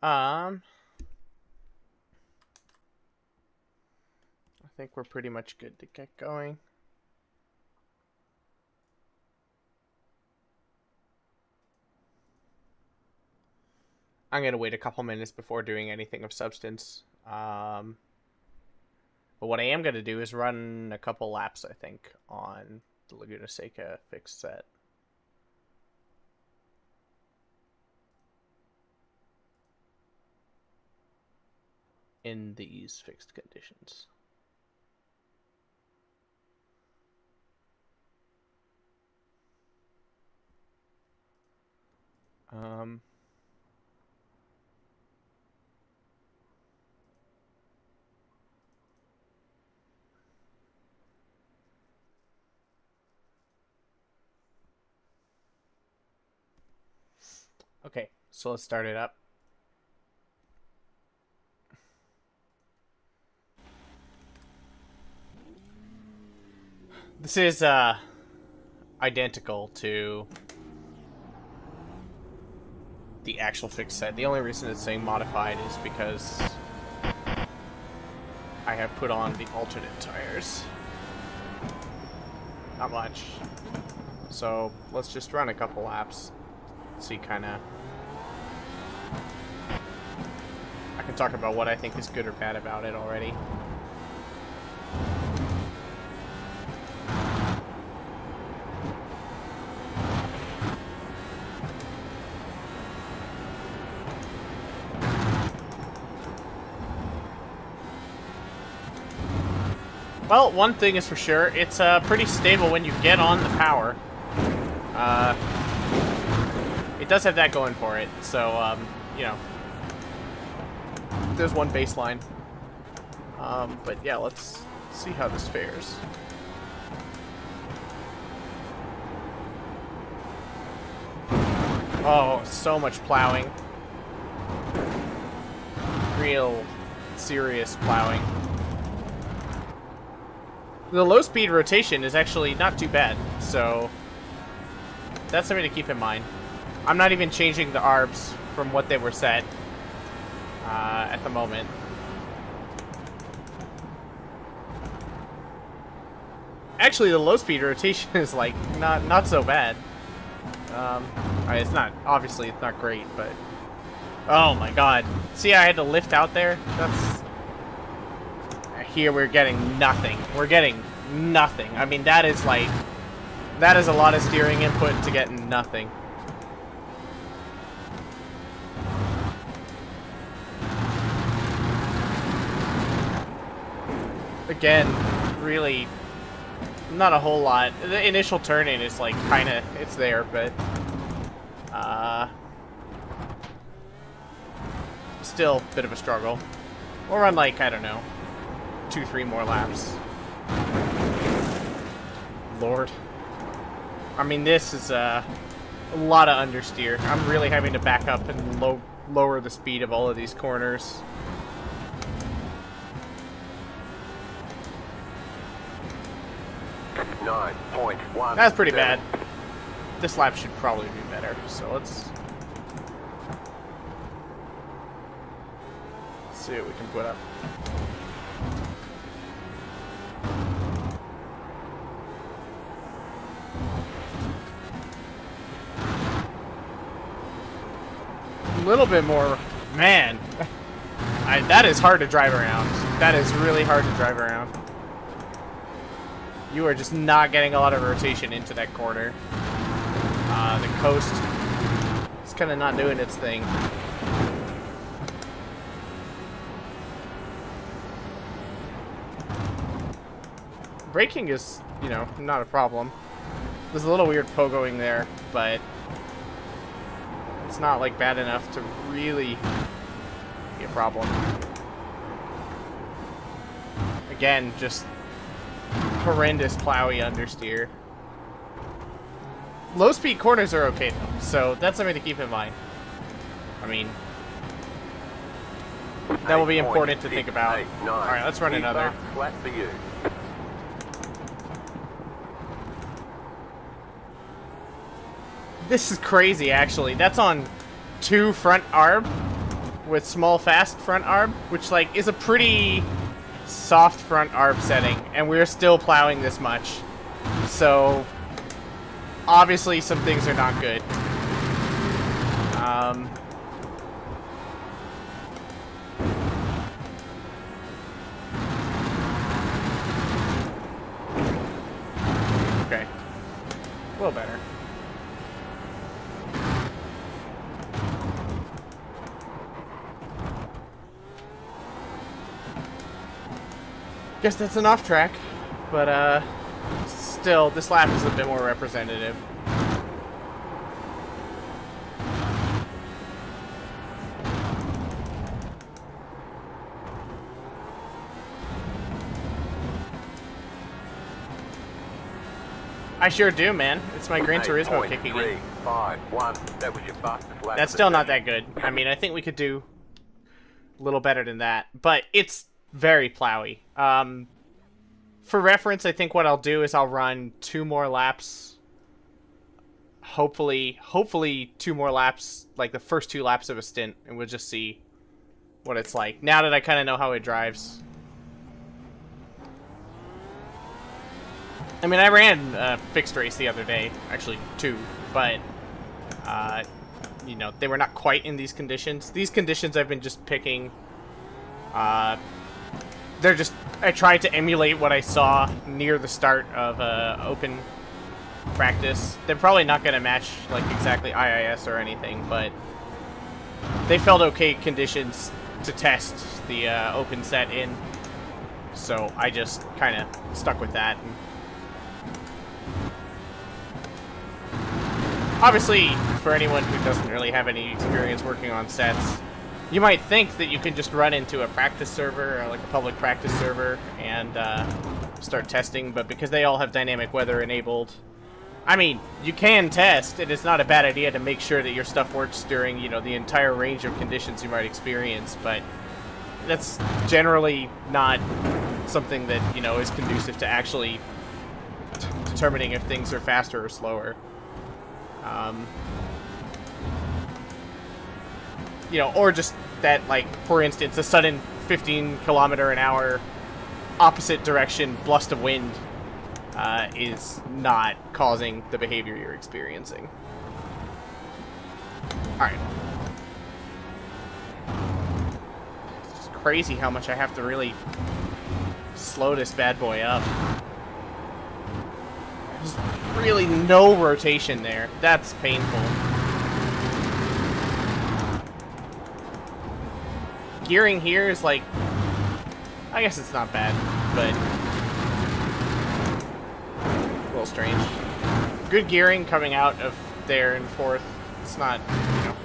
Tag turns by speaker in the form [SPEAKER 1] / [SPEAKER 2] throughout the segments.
[SPEAKER 1] I think we're pretty much good to get going. I'm going to wait a couple minutes before doing anything of substance. But what I am going to do is run a couple laps, I think, on the Laguna Seca fixed set. In these fixed conditions. Okay, so let's start it up. This is identical to the actual fixed set. The only reason it's saying modified is because I have put on the alternate tires. Not much. So let's just run a couple laps. See, kinda. I can talk about what I think is good or bad about it already. Well, one thing is for sure, it's pretty stable when you get on the power. It does have that going for it, so, you know, there's one baseline. But yeah, let's see how this fares. Oh, so much plowing. Real serious plowing. The low-speed rotation is actually not too bad, so that's something to keep in mind. I'm not even changing the ARBs from what they were set at the moment. Actually, the low-speed rotation is like not so bad. It's not, obviously it's not great, but oh my god! See, I had to lift out there. That's. Here we're getting nothing. We're getting nothing. I mean, that is like... That is a lot of steering input to get nothing. Again, really... Not a whole lot. The initial turn-in is like, kinda... It's there, but... Still a bit of a struggle. We'll run like, I don't know... 2-3 more laps. Lord. I mean, this is a lot of understeer. I'm really having to back up and lower the speed of all of these corners. That's pretty bad. This lap should probably be better, so let's see what we can put up. A little bit more, man. That is hard to drive around. That is really hard to drive around. You are just not getting a lot of rotation into that corner. The coast is kind of not doing its thing. Braking is, you know, not a problem. There's a little weird pogoing there, but it's not like bad enough to really be a problem. Again, just horrendous plowy understeer. Low speed corners are okay though, so that's something to keep in mind. I mean, that will be important to think about. Alright, let's run another.
[SPEAKER 2] Flat for you.
[SPEAKER 1] This is crazy, actually. That's on 2 front ARB. with small fast front arb, which like is a pretty soft front arb setting, and we're still plowing this much. So obviously some things are not good. Okay. A little better. Guess that's an off track, but still, this lap is a bit more representative. I sure do, man. It's my Gran Turismo kicking in.
[SPEAKER 2] 8.351. That was your fastest lap.
[SPEAKER 1] That's still not that good. I mean, I think we could do a little better than that, but it's very plowy. For reference, I think what I'll do is I'll run 2 more laps. Hopefully 2 more laps, like the first 2 laps of a stint, and we'll just see what it's like. Now that I kind of know how it drives. I mean, I ran a fixed race the other day, actually 2, but, you know, they were not quite in these conditions. These conditions I've been just picking, they're just, I tried to emulate what I saw near the start of open practice. They're probably not going to match, like, exactly IIS or anything, but they felt okay conditions to test the open set in, so I just kind of stuck with that. And obviously, for anyone who doesn't really have any experience working on sets, you might think that you can just run into a practice server, or like a public practice server, and start testing, but because they all have dynamic weather enabled, I mean, you can test, and it's not a bad idea to make sure that your stuff works during, you know, the entire range of conditions you might experience, but that's generally not something that, you know, is conducive to actually determining if things are faster or slower. You know, or just that, like, for instance, a sudden 15-kilometer-an-hour opposite direction blast of wind is not causing the behavior you're experiencing. Alright. It's crazy how much I have to really slow this bad boy up. There's really no rotation there. That's painful. Gearing here is like, I guess it's not bad, but a little strange. Good gearing coming out of there in fourth. It's not, you know.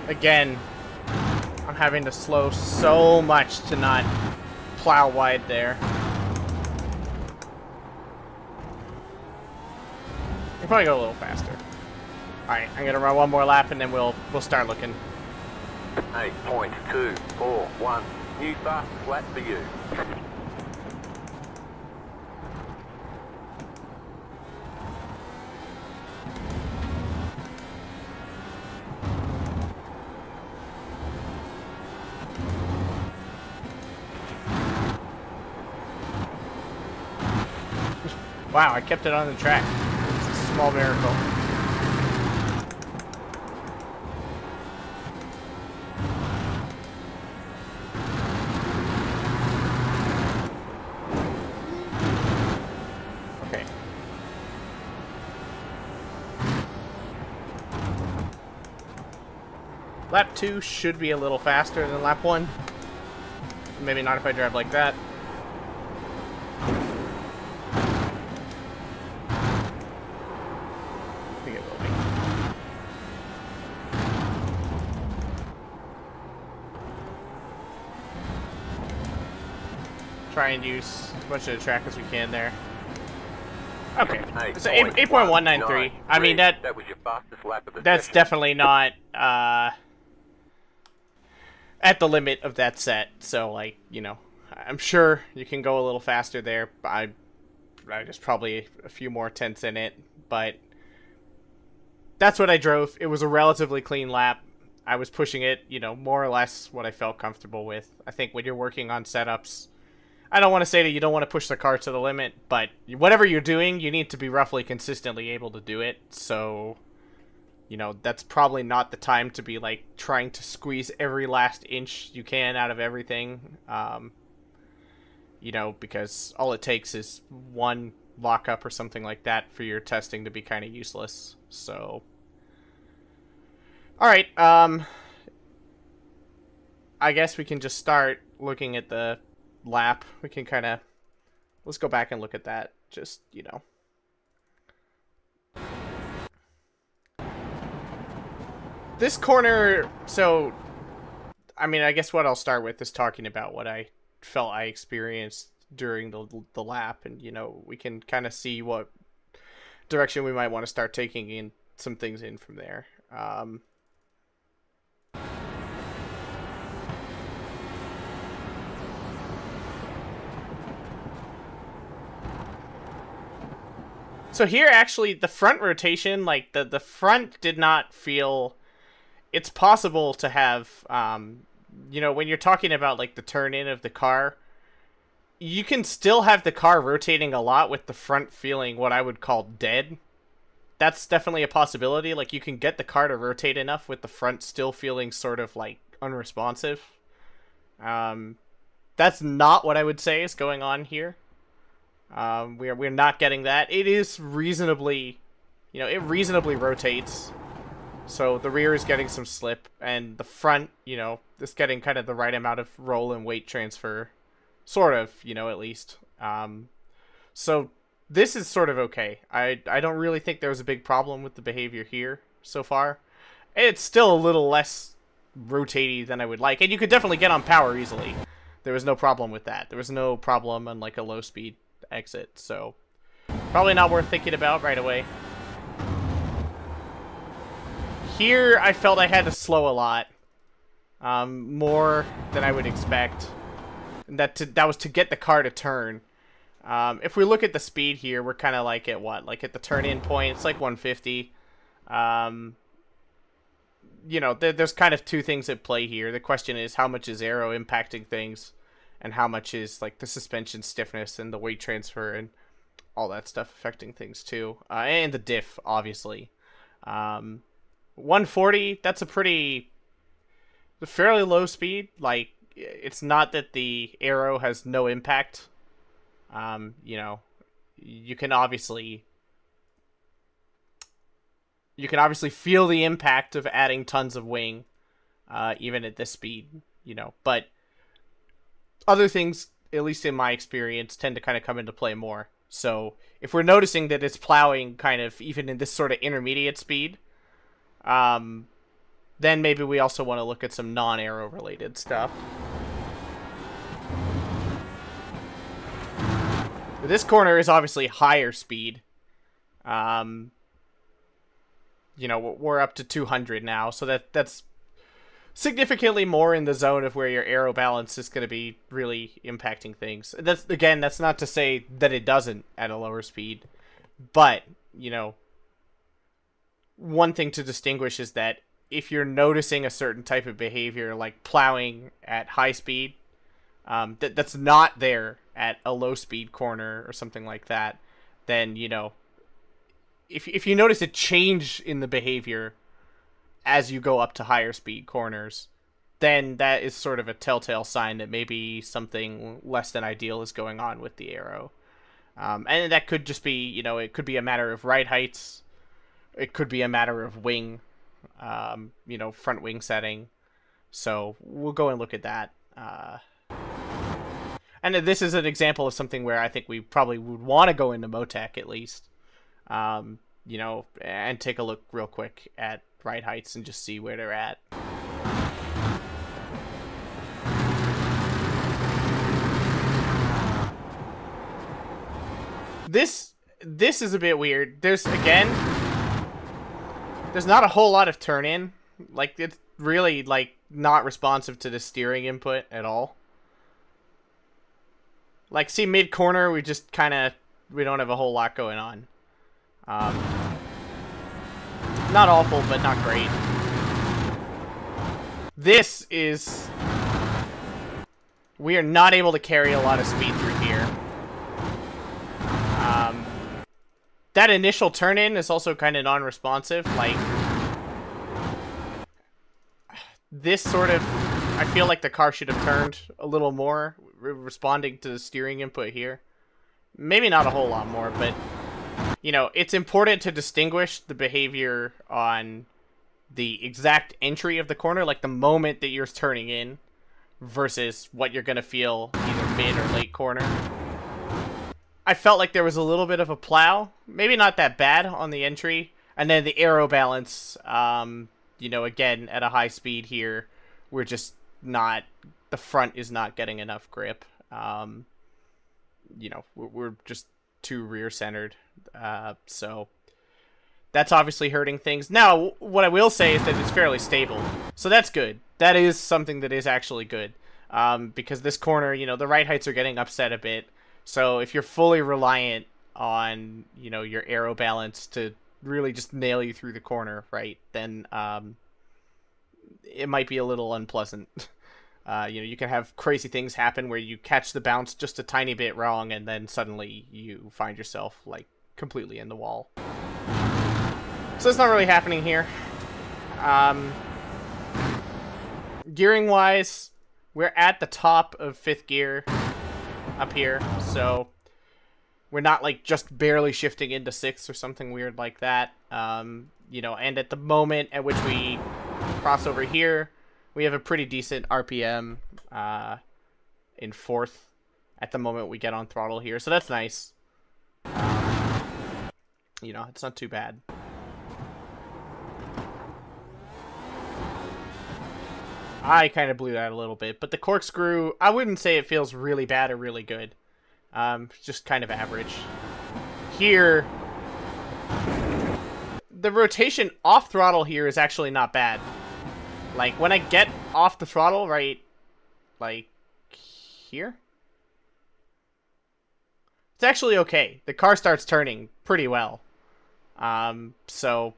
[SPEAKER 1] Again, I'm having to slow so much to not plow wide there. I'll probably go a little faster. Alright, I'm gonna run 1 more lap and then we'll start looking.
[SPEAKER 2] 8.241. New fastest lap for you.
[SPEAKER 1] Wow, I kept it on the track. It's a small miracle. Okay. Lap 2 should be a little faster than lap 1. Maybe not if I drive like that. Try and use as much of the track as we can there. Okay, so 8.193. I mean, that was your fastest lap of the session. Definitely not at the limit of that set. So, like, you know, I'm sure you can go a little faster there. There's probably a few more tenths in it, but that's what I drove. It was a relatively clean lap. I was pushing it, you know, more or less what I felt comfortable with. I think when you're working on setups, I don't want to say that you don't want to push the car to the limit, but whatever you're doing, you need to be roughly consistently able to do it. So, you know, that's probably not the time to be, like, trying to squeeze every last inch you can out of everything. You know, because all it takes is one lockup or something like that for your testing to be kind of useless. So, alright, I guess we can just start looking at the lap. We can kind of, let's go back and look at that, just, you know. This corner, so, I mean, I guess what I'll start with is talking about what I felt I experienced during the lap, and, you know, we can kind of see what direction we might want to start taking in some things in from there. So here, actually, the front rotation, like, the front did not feel... It's possible to have, you know, when you're talking about, like, the turn-in of the car, you can still have the car rotating a lot with the front feeling what I would call dead. That's definitely a possibility. Like, you can get the car to rotate enough with the front still feeling sort of, like, unresponsive. That's not what I would say is going on here. We're not getting that. It is reasonably, you know, it reasonably rotates. So the rear is getting some slip, and the front, you know, is getting kind of the right amount of roll and weight transfer. Sort of, you know, at least. So this is sort of okay. I don't really think there was a big problem with the behavior here so far. It's still a little less rotatey than I would like, and you could definitely get on power easily. There was no problem with that. There was no problem on, like, a low-speed exit, so probably not worth thinking about right away. Here, I felt I had to slow a lot, more than I would expect. And that was to get the car to turn. If we look at the speed here, we're kind of like at what? Like at the turn-in point, it's like 150. You know, there's kind of two things at play here. The question is, how much is aero impacting things, and how much is, like, the suspension stiffness and the weight transfer and all that stuff affecting things too. And the diff, obviously. 140, that's a fairly low speed. Like, it's not that the aero has no impact. You know, you can obviously feel the impact of adding tons of wing, even at this speed, you know, but other things, at least in my experience, tend to kind of come into play more. So if we're noticing that it's plowing kind of even in this sort of intermediate speed, then maybe we also want to look at some non-aero related stuff. This corner is obviously higher speed. You know, we're up to 200 now, so that's significantly more in the zone of where your aero balance is going to be really impacting things. That's not to say that it doesn't at a lower speed, but, you know, one thing to distinguish is that if you're noticing a certain type of behavior, like plowing at high speed, that's not there at a low speed corner or something like that, then, you know, if you notice a change in the behavior as you go up to higher speed corners, then that is sort of a telltale sign that maybe something less than ideal is going on with the aero. And that could just be, you know, it could be a matter of ride heights. It could be a matter of wing, you know, front wing setting. So we'll go and look at that. And this is an example of something where I think we probably would want to go into Motec at least. You know, and take a look real quick at ride heights and just see where they're at. This is a bit weird. There's not a whole lot of turn-in. Like, it's really, like, not responsive to the steering input at all. Like, see, mid-corner, we just kind of, we don't have a whole lot going on. Not awful, but not great. This is... We are not able to carry a lot of speed through here. That initial turn-in is also kind of non-responsive. Like, this sort of... I feel like the car should have turned a little more, responding to the steering input here. Maybe not a whole lot more, but... You know, it's important to distinguish the behavior on the exact entry of the corner, like the moment that you're turning in, versus what you're going to feel either mid or late corner. I felt like there was a little bit of a plow, maybe not that bad on the entry, and then the aero balance, you know, again, at a high speed here, we're just not, the front is not getting enough grip. You know, we're just too rear-centered, so that's obviously hurting things. Now, what I will say is that it's fairly stable, so that's good. That is something that is actually good, because this corner, you know, the right heights are getting upset a bit, so if you're fully reliant on, you know, your aero balance to really just nail you through the corner, right, then it might be a little unpleasant. You know, you can have crazy things happen where you catch the bounce just a tiny bit wrong, and then suddenly you find yourself, like, completely in the wall. So that's not really happening here. Gearing-wise, we're at the top of 5th gear up here, so we're not, like, just barely shifting into 6th or something weird like that. You know, and at the moment at which we cross over here, we have a pretty decent RPM in 4th at the moment we get on throttle here, so that's nice. You know, it's not too bad. I kind of blew that a little bit, but the corkscrew, I wouldn't say it feels really bad or really good. Just kind of average. Here, the rotation off throttle here is actually not bad. Like, when I get off the throttle, right, like, here? It's actually okay. The car starts turning pretty well. So,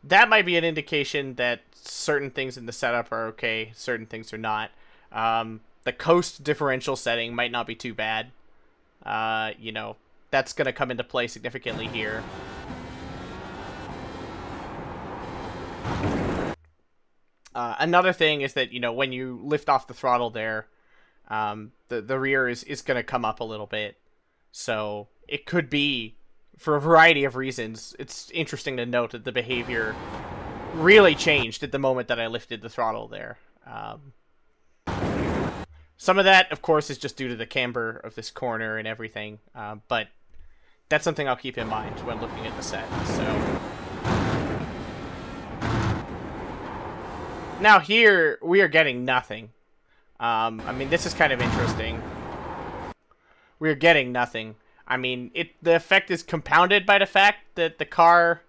[SPEAKER 1] that might be an indication that certain things in the setup are okay, certain things are not. The coast differential setting might not be too bad. You know, that's going to come into play significantly here. Another thing is that, you know, when you lift off the throttle there, the rear is going to come up a little bit. So it could be, for a variety of reasons, it's interesting to note that the behavior really changed at the moment that I lifted the throttle there. Some of that, of course, is just due to the camber of this corner and everything, but that's something I'll keep in mind when looking at the set. So now here, we are getting nothing. I mean, this is kind of interesting. We're getting nothing. I mean, the effect is compounded by the fact that the car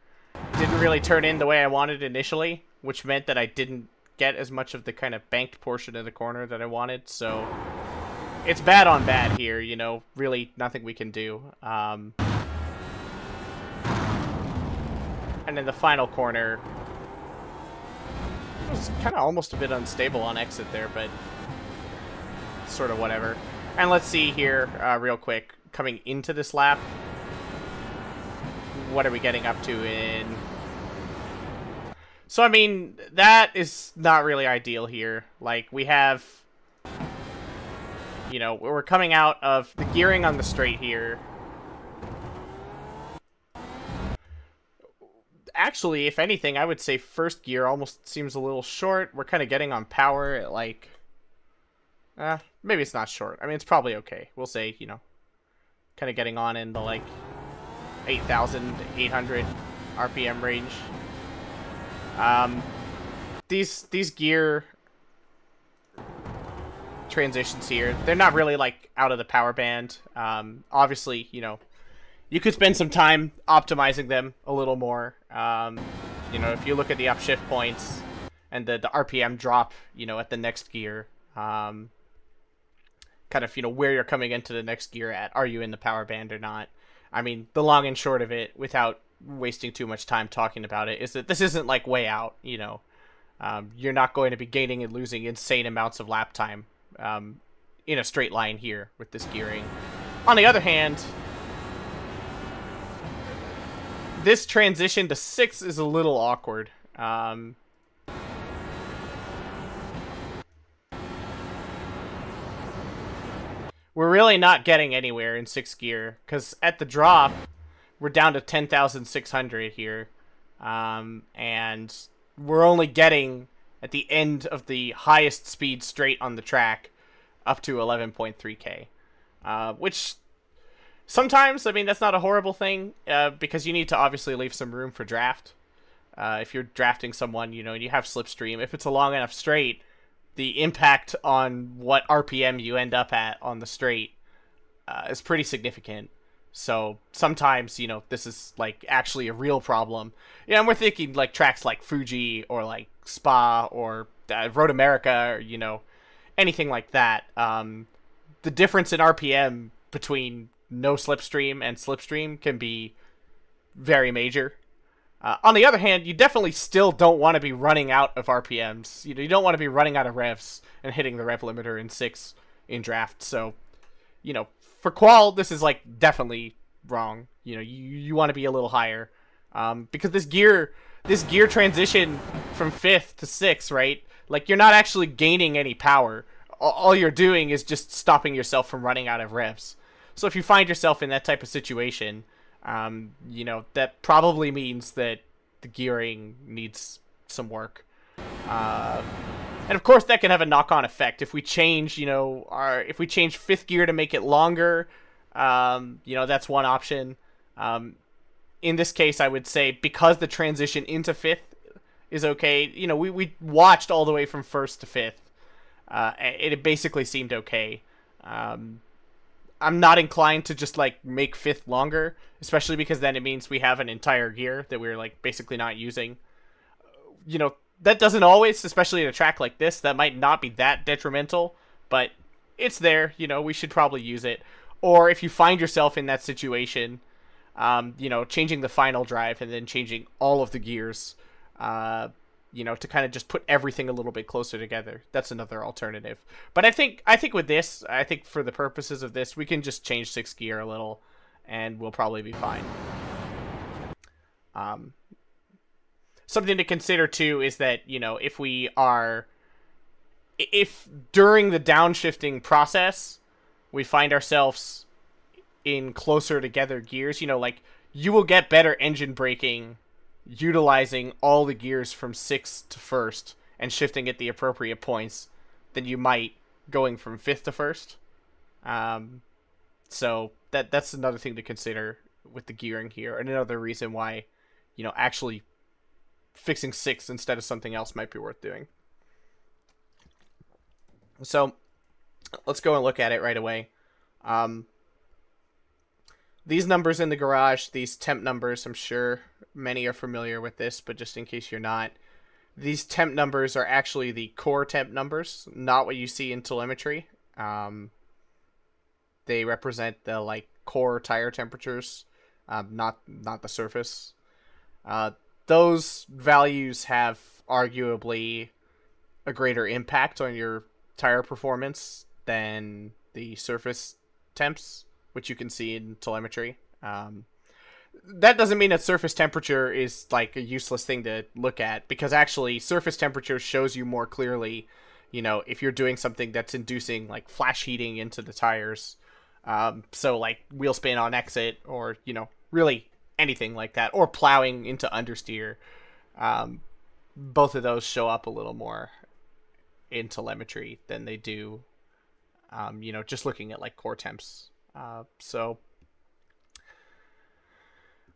[SPEAKER 1] didn't really turn in the way I wanted initially, which meant that I didn't get as much of the kind of banked portion of the corner that I wanted, so it's bad on bad here, you know, really nothing we can do. And then the final corner, it was kind of almost a bit unstable on exit there, but sort of whatever. And let's see here, real quick, coming into this lap, what are we getting up to in... So, I mean, that is not really ideal here. Like, we have, you know, we're coming out of the gearing on the straight here. Actually, if anything, I would say first gear almost seems a little short. We're kind of getting on power at, like, maybe it's not short. I mean, it's probably okay. We'll say, you know, kind of getting on in the, like, 8,800 RPM range. These gear transitions here, they're not really, like, out of the power band. Obviously, you know, you could spend some time optimizing them a little more. You know, if you look at the upshift points and the RPM drop, you know, at the next gear, kind of, where you're coming into the next gear at. Are you in the power band or not? I mean, the long and short of it, without wasting too much time talking about it, is that this isn't like way out, You're not going to be gaining and losing insane amounts of lap time in a straight line here with this gearing. On the other hand, this transition to 6 is a little awkward. We're really not getting anywhere in 6th gear, because at the drop, we're down to 10,600 here. And we're only getting, at the end of the highest speed straight on the track, up to 11.3k. Which, sometimes, I mean, that's not a horrible thing, because you need to obviously leave some room for draft. If you're drafting someone, and you have slipstream, if it's a long enough straight, the impact on what RPM you end up at on the straight is pretty significant. So sometimes, this is like actually a real problem. And we're thinking like tracks like Fuji or like Spa or Road America or, anything like that. The difference in RPM between no slipstream and slipstream can be very major. On the other hand, you definitely still don't want to be running out of RPMs. You don't want to be running out of revs and hitting the rev limiter in 6 in draft. So, for qual, this is like definitely wrong. You want to be a little higher, because this gear transition from 5th to 6th, right? Like, you're not actually gaining any power. All you're doing is just stopping yourself from running out of revs. So if you find yourself in that type of situation, that probably means that the gearing needs some work. And of course that can have a knock-on effect. If we change, if we change 5th gear to make it longer, that's one option. In this case, I would say because the transition into 5th is okay, we watched all the way from 1st to 5th. It basically seemed okay. I'm not inclined to just like make 5th longer, especially because then it means we have an entire gear that we're like basically not using. That doesn't always, especially at a track like this, that might not be that detrimental, but it's there. We should probably use it. Or if you find yourself in that situation, changing the final drive and then changing all of the gears, to kind of just put everything a little bit closer together. That's another alternative. But I think with this, for the purposes of this, we can just change 6th gear a little, and we'll probably be fine. Something to consider too is that, if during the downshifting process, we find ourselves in closer together gears, like you will get better engine braking utilizing all the gears from 6th to 1st and shifting at the appropriate points than you might going from 5th to 1st. So that's another thing to consider with the gearing here, and another reason why, actually fixing 6 instead of something else might be worth doing. So let's go and look at it right away. These numbers in the garage, these temp numbers, I'm sure many are familiar with this, but just in case you're not, these temp numbers are actually the core temp numbers, not what you see in telemetry. They represent the core tire temperatures, not the surface. Those values have arguably a greater impact on your tire performance than the surface temps, which you can see in telemetry. That doesn't mean that surface temperature is like a useless thing to look at, because actually surface temperature shows you more clearly, if you're doing something that's inducing like flash heating into the tires. So like wheel spin on exit, or, really anything like that, or plowing into understeer. Both of those show up a little more in telemetry than they do, just looking at like core temps. So,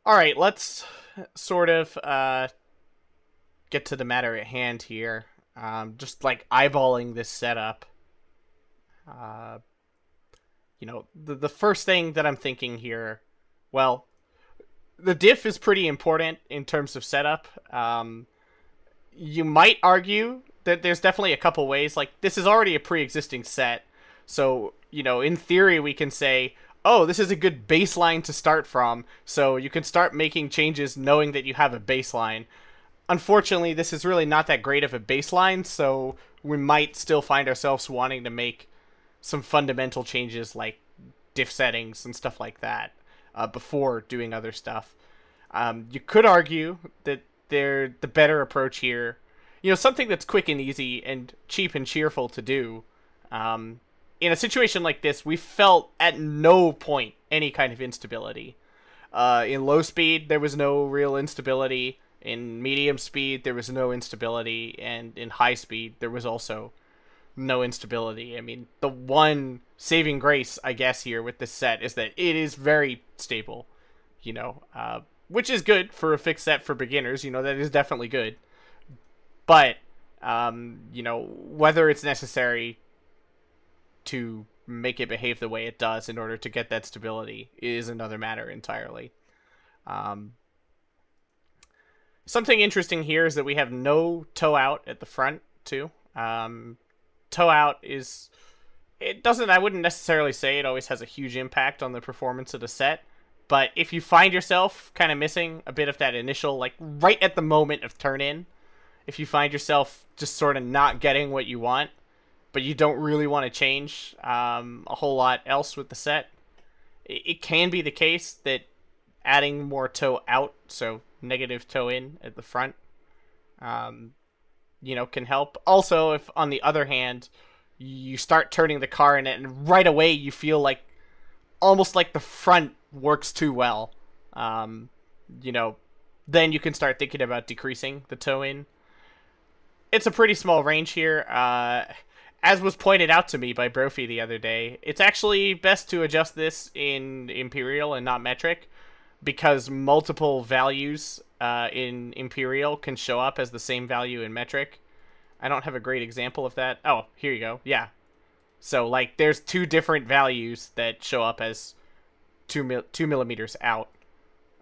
[SPEAKER 1] all right, let's sort of get to the matter at hand here. Just like eyeballing this setup. The first thing that I'm thinking here, well, the diff is pretty important in terms of setup. You might argue that there's definitely a couple ways. Like, this is already a pre-existing set, So, in theory, we can say, oh, this is a good baseline to start from, so you can start making changes knowing that you have a baseline. Unfortunately, this is really not that great of a baseline, so we might still find ourselves wanting to make some fundamental changes like diff settings and stuff like that before doing other stuff. You could argue that the better approach here, something that's quick and easy and cheap and cheerful to do. In a situation like this, we felt at no point any kind of instability. In low speed, there was no real instability. In medium speed, there was no instability. And in high speed, there was also no instability. I mean, the one saving grace, I guess, here with this set is that it is very stable, which is good for a fixed set for beginners. That is definitely good. But, whether it's necessary to make it behave the way it does in order to get that stability is another matter entirely. Something interesting here is that we have no toe out at the front, too. Toe out is... I wouldn't necessarily say it always has a huge impact on the performance of the set, but if you find yourself kind of missing a bit of that initial, like, right at the moment of turn-in, if you find yourself just sort of not getting what you want, but you don't really want to change a whole lot else with the set, it can be the case that adding more toe out, so negative toe in at the front, can help. Also, if on the other hand, you start turning the car in it and right away you feel like almost like the front works too well, then you can start thinking about decreasing the toe in. It's a pretty small range here. As was pointed out to me by Brophy the other day, it's actually best to adjust this in Imperial and not metric, because multiple values in Imperial can show up as the same value in metric. I don't have a great example of that. Oh, here you go. Yeah. So, like, there's two different values that show up as 2 millimeters out.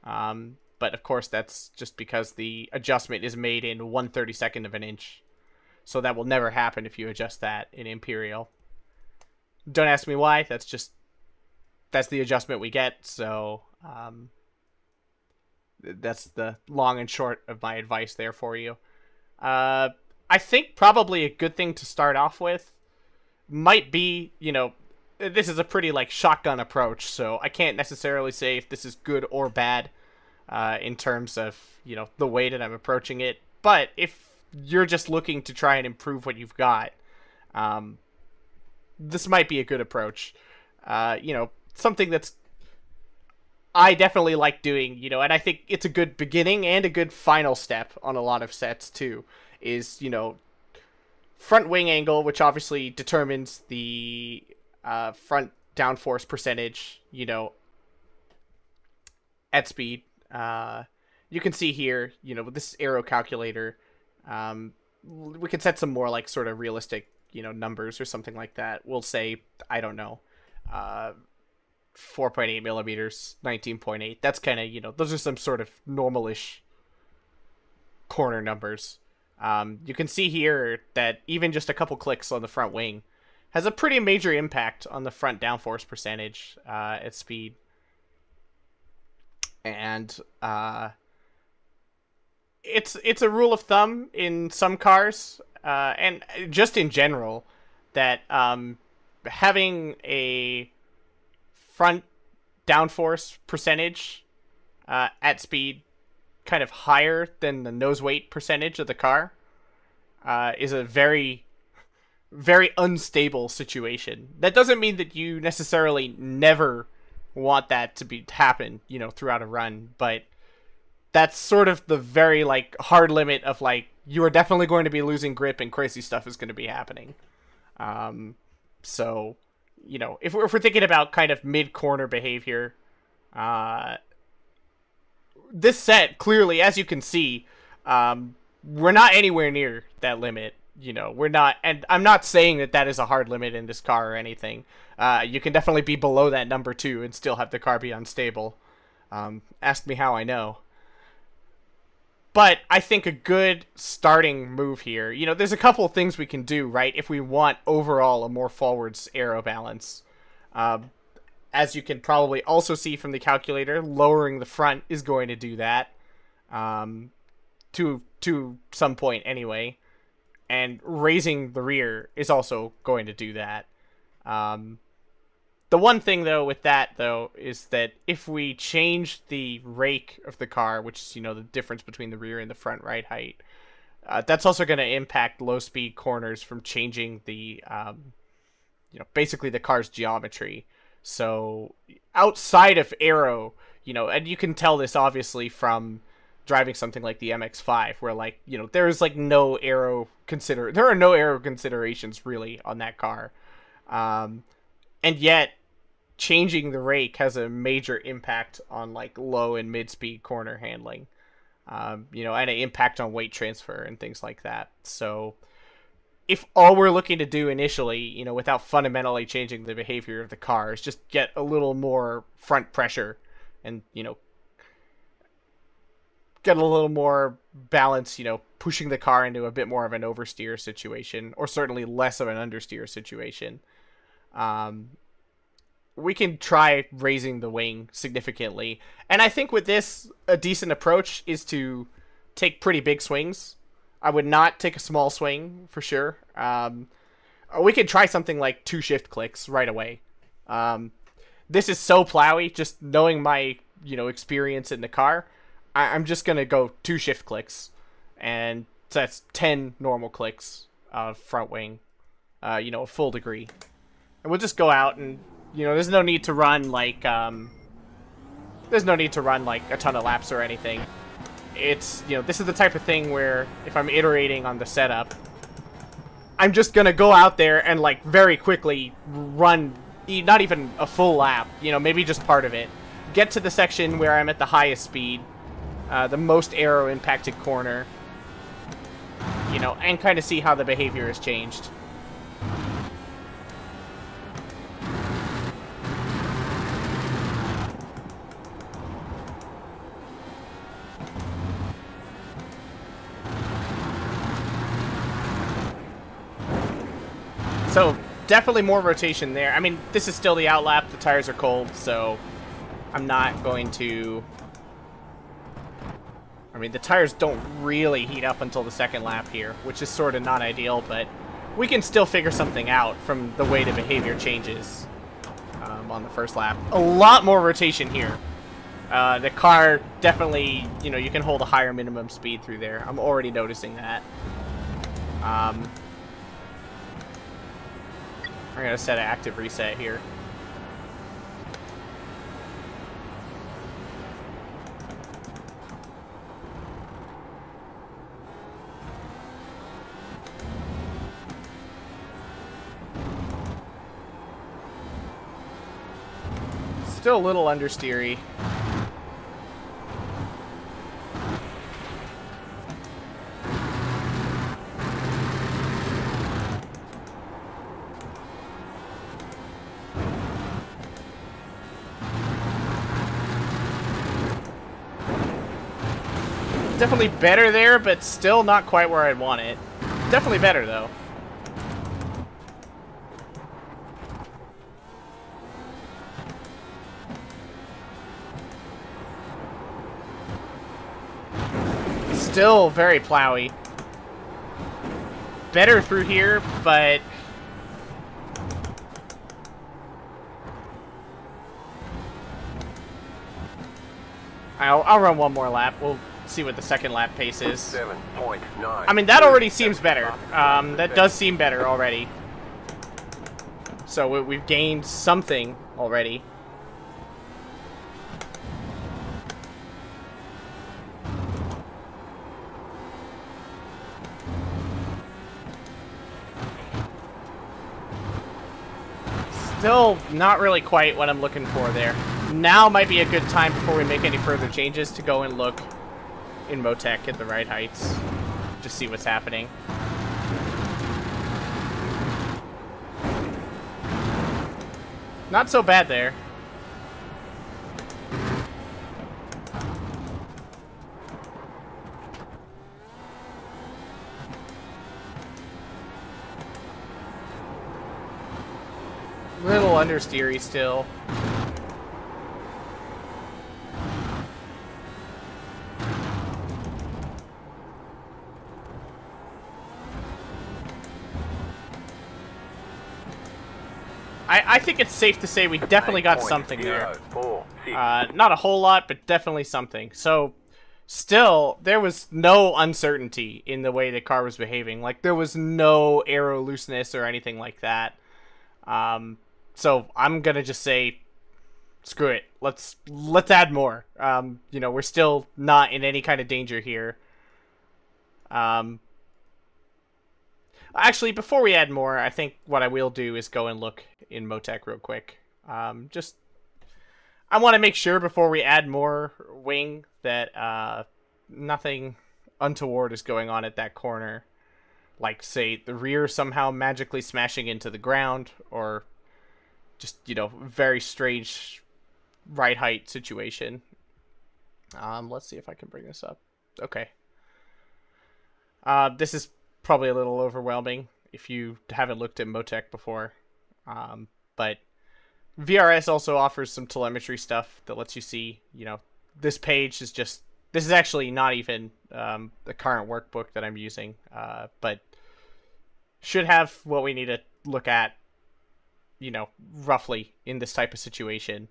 [SPEAKER 1] But, of course, that's just because the adjustment is made in 1/32 of an inch. So that will never happen if you adjust that in Imperial. Don't ask me why. That's the adjustment we get. So, that's the long and short of my advice there for you. I think probably a good thing to start off with might be, this is a pretty, like, shotgun approach, so I can't necessarily say if this is good or bad in terms of, the way that I'm approaching it. But if you're just looking to try and improve what you've got, this might be a good approach. Something that's I definitely like doing, and I think it's a good beginning and a good final step on a lot of sets, too, is, front wing angle, which obviously determines the front downforce percentage, at speed. You can see here, with this arrow calculator, we can set some more, like, sort of realistic, numbers or something like that. We'll say, I don't know, 4.8 millimeters, 19.8. That's kind of, those are some sort of normal-ish corner numbers. You can see here that even just a couple clicks on the front wing has a pretty major impact on the front downforce percentage at speed. And it's a rule of thumb in some cars, and just in general, that having a front downforce percentage at speed kind of higher than the nose weight percentage of the car is a very, very unstable situation. That doesn't mean that you necessarily never want that to happen, throughout a run, but that's sort of the very, like, hard limit of, like, you are definitely going to be losing grip and crazy stuff is going to be happening. So, if we're thinking about kind of mid-corner behavior, this set, clearly, as you can see, we're not anywhere near that limit. We're not, and I'm not saying that that is a hard limit in this car or anything. You can definitely be below that number, too, and still have the car be unstable. Ask me how I know. But I think a good starting move here, you know, there's a couple of things we can do, right, if we want overall a more forwards aero balance. As you can probably also see from the calculator, lowering the front is going to do that, to some point anyway. And raising the rear is also going to do that. The one thing, though, with that, though, is that if we change the rake of the car, which is, you know, the difference between the rear and the front right height, that's also going to impact low-speed corners from changing the, you know, basically the car's geometry. So outside of aero, you know, and you can tell this, obviously, from driving something like the MX-5, where, like, you know, there are no aero considerations, really, on that car. And yet, changing the rake has a major impact on, like, low and mid-speed corner handling, you know, and an impact on weight transfer and things like that. So if all we're looking to do initially, you know, without fundamentally changing the behavior of the car, is just get a little more front pressure and, you know, get a little more balance, you know, pushing the car into a bit more of an oversteer situation, or certainly less of an understeer situation, we can try raising the wing significantly. And I think with this, a decent approach is to take pretty big swings. I would not take a small swing, for sure. We could try something like 2 shift clicks right away. This is so plowy, just knowing my, you know, experience in the car. I'm just going to go 2 shift clicks. And so that's 10 normal clicks of front wing, you know, a full degree. And we'll just go out and, you know, there's no need to run like a ton of laps or anything. It's, you know, this is the type of thing where if I'm iterating on the setup, I'm just gonna go out there and, like, very quickly run, not even a full lap, you know, maybe just part of it. Get to the section where I'm at the highest speed, the most aero impacted corner, you know, and kind of see how the behavior has changed. So, definitely more rotation there. I mean, this is still the outlap. The tires are cold, so I'm not going to... I mean, the tires don't really heat up until the second lap here, which is sort of not ideal, but we can still figure something out from the way the behavior changes on the first lap. A lot more rotation here. The car definitely, you know, you can hold a higher minimum speed through there. I'm already noticing that. I'm going to set an active reset here. Still a little understeery. Definitely better there, but still not quite where I'd want it. Definitely better, though. Still very plowy. Better through here, but... I'll run one more lap. We'll see what the second lap pace is.
[SPEAKER 2] 7.9.
[SPEAKER 1] I mean, that already seems better. That does seem better already. So we've gained something already. Still not really quite what I'm looking for there. Now might be a good time before we make any further changes to go and look in Motec at the right heights. Just see what's happening. Not so bad there. understeery still. I think it's safe to say we definitely got something there. Not a whole lot, but definitely something. So, still, there was no uncertainty in the way the car was behaving. Like, there was no aero looseness or anything like that. So, I'm gonna just say, screw it. Let's add more. You know, we're still not in any kind of danger here. Actually, before we add more, I think what I will do is go and look in Motec real quick. I want to make sure before we add more wing that nothing untoward is going on at that corner. Like, say, the rear somehow magically smashing into the ground, or just, you know, very strange right height situation. Let's see if I can bring this up. Okay. This is probably a little overwhelming if you haven't looked at Motec before. But VRS also offers some telemetry stuff that lets you see, you know, this page is just, this is actually not even the current workbook that I'm using, but should have what we need to look at, you know, roughly in this type of situation.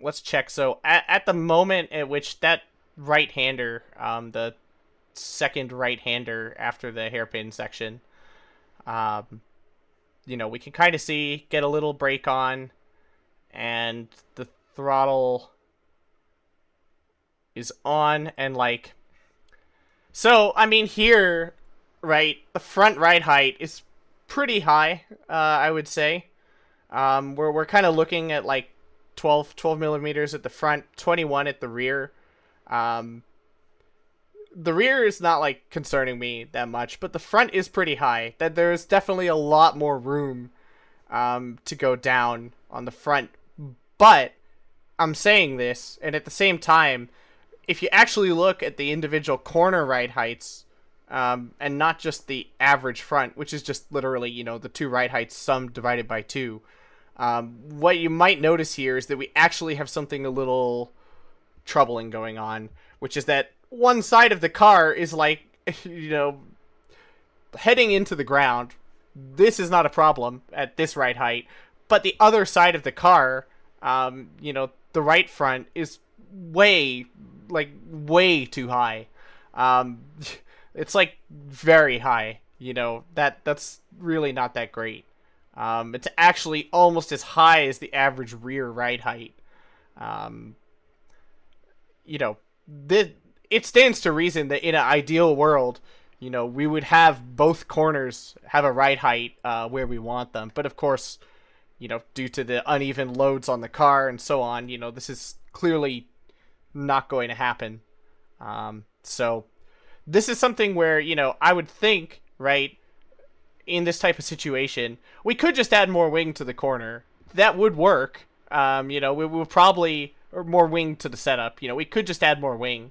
[SPEAKER 1] Let's check. So at the moment at which that right-hander, the second right-hander after the hairpin section, you know, we can kind of see, get a little brake on, and the throttle is on, and like, so, I mean, here, right, the front right height is pretty high, I would say. We're kind of looking at like 12 millimeters at the front, 21 at the rear. The rear is not, like, concerning me that much, but the front is pretty high. That there's definitely a lot more room to go down on the front. But I'm saying this, and at the same time, if you actually look at the individual corner right heights, and not just the average front, which is just literally, you know, the two right heights summed divided by 2, what you might notice here is that we actually have something a little troubling going on, which is that one side of the car is, like, you know, heading into the ground. This is not a problem at this right height, but the other side of the car, you know, the right front is way too high. It's like very high, you know, that's really not that great. It's actually almost as high as the average rear right height. You know, it stands to reason that in an ideal world, you know, we would have both corners have a right height where we want them. But of course, you know, due to the uneven loads on the car and so on, you know, this is clearly not going to happen. So this is something where, you know, I would think, right, in this type of situation, we could just add more wing to the corner. That would work. You know, we would probably, or more wing to the setup. You know, we could just add more wing.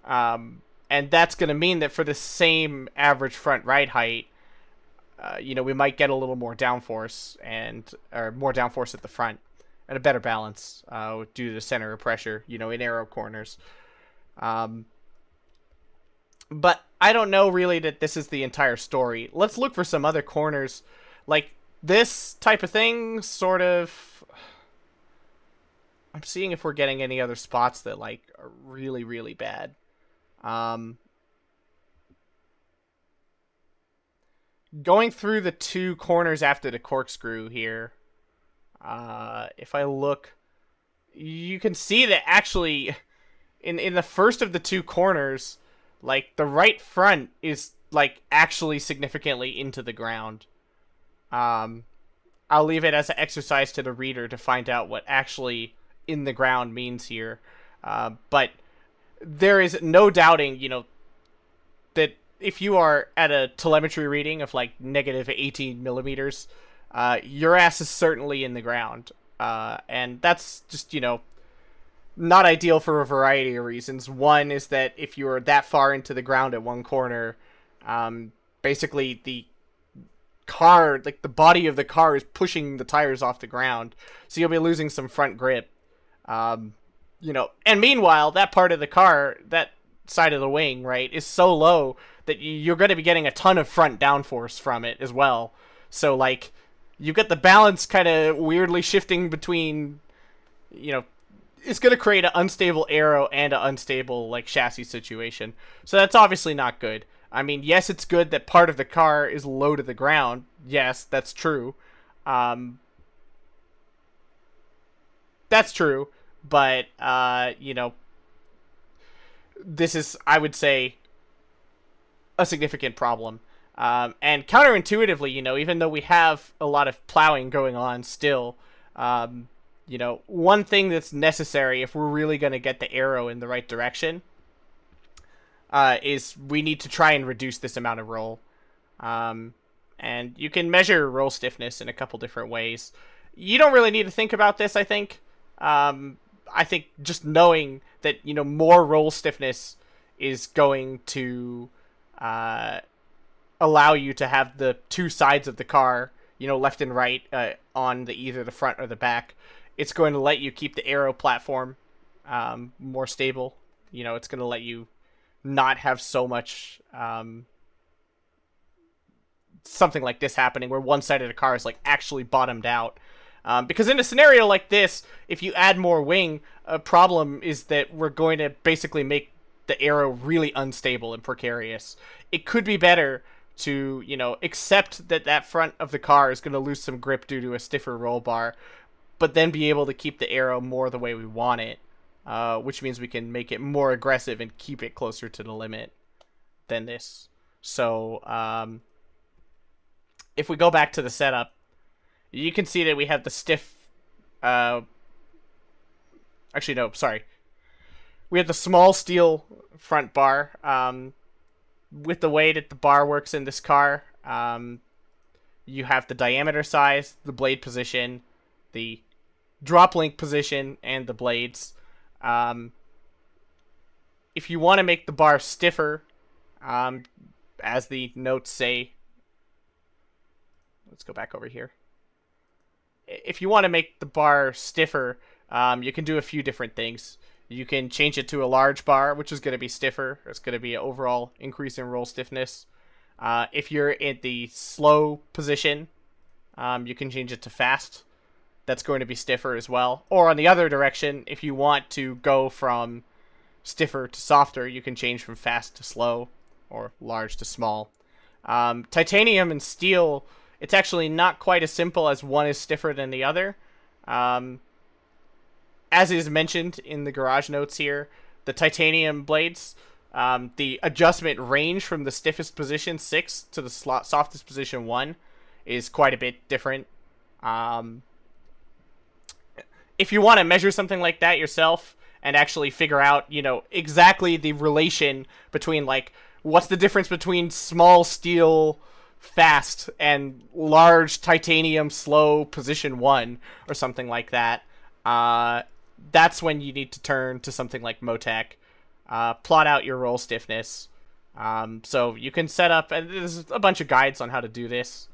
[SPEAKER 1] And that's going to mean that for the same average front right height, you know, we might get a little more downforce, or more downforce at the front, and a better balance due to the center of pressure, you know, in aero corners. But I don't know really that this is the entire story. Let's look for some other corners. Like, this type of thing, sort of... I'm seeing if we're getting any other spots that, like, are really, really bad. Going through the two corners after the corkscrew here, if I look, you can see that actually in the first of the two corners, like, the right front is, like, actually significantly into the ground. I'll leave it as an exercise to the reader to find out what actually in the ground means here. But there is no doubting, you know, that if you are at a telemetry reading of, like, negative 18 millimeters, your ass is certainly in the ground. And that's just, you know, not ideal for a variety of reasons. One is that if you're that far into the ground at one corner, basically the car, like the body of the car is pushing the tires off the ground. So you'll be losing some front grip. You know, and meanwhile, that part of the car, that side of the wing, right, is so low that you're going to be getting a ton of front downforce from it as well. So, like, you've got the balance kind of weirdly shifting between, you know, it's going to create an unstable aero and an unstable, like, chassis situation. So that's obviously not good. I mean, yes, it's good that part of the car is low to the ground. Yes, that's true. That's true. But, you know, this is, I would say, a significant problem. And counterintuitively, you know, even though we have a lot of plowing going on still, you know, one thing that's necessary if we're really going to get the aero in the right direction is we need to try and reduce this amount of roll. And you can measure roll stiffness in a couple different ways. You don't really need to think about this, I think. I think just knowing that, you know, more roll stiffness is going to allow you to have the two sides of the car, you know, left and right, on either the front or the back. It's going to let you keep the aero platform more stable. You know, it's going to let you not have so much something like this happening where one side of the car is like actually bottomed out. Because in a scenario like this, if you add more wing, a problem is that we're going to basically make the aero really unstable and precarious. It could be better to, you know, accept that that front of the car is going to lose some grip due to a stiffer roll bar, but then be able to keep the aero more the way we want it, which means we can make it more aggressive and keep it closer to the limit than this. So, if we go back to the setup, you can see that we have the stiff, actually, no, sorry. We have the small steel front bar. With the way that the bar works in this car, you have the diameter size, the blade position, the drop link position, and the blades. If you want to make the bar stiffer, as the notes say, let's go back over here. If you want to make the bar stiffer, you can do a few different things. You can change it to a large bar, which is going to be stiffer. It's going to be an overall increase in roll stiffness. If you're in the slow position, you can change it to fast. That's going to be stiffer as well. Or on the other direction, if you want to go from stiffer to softer, you can change from fast to slow or large to small. Titanium and steel, it's actually not quite as simple as one is stiffer than the other. As is mentioned in the garage notes here, the titanium blades, the adjustment range from the stiffest position 6 to the softest position 1 is quite a bit different. If you want to measure something like that yourself and actually figure out, you know, exactly the relation between, like, what's the difference between small steel fast and large titanium slow position 1 or something like that, that's when you need to turn to something like Motec. Plot out your roll stiffness. So you can set up, and there's a bunch of guides on how to do this.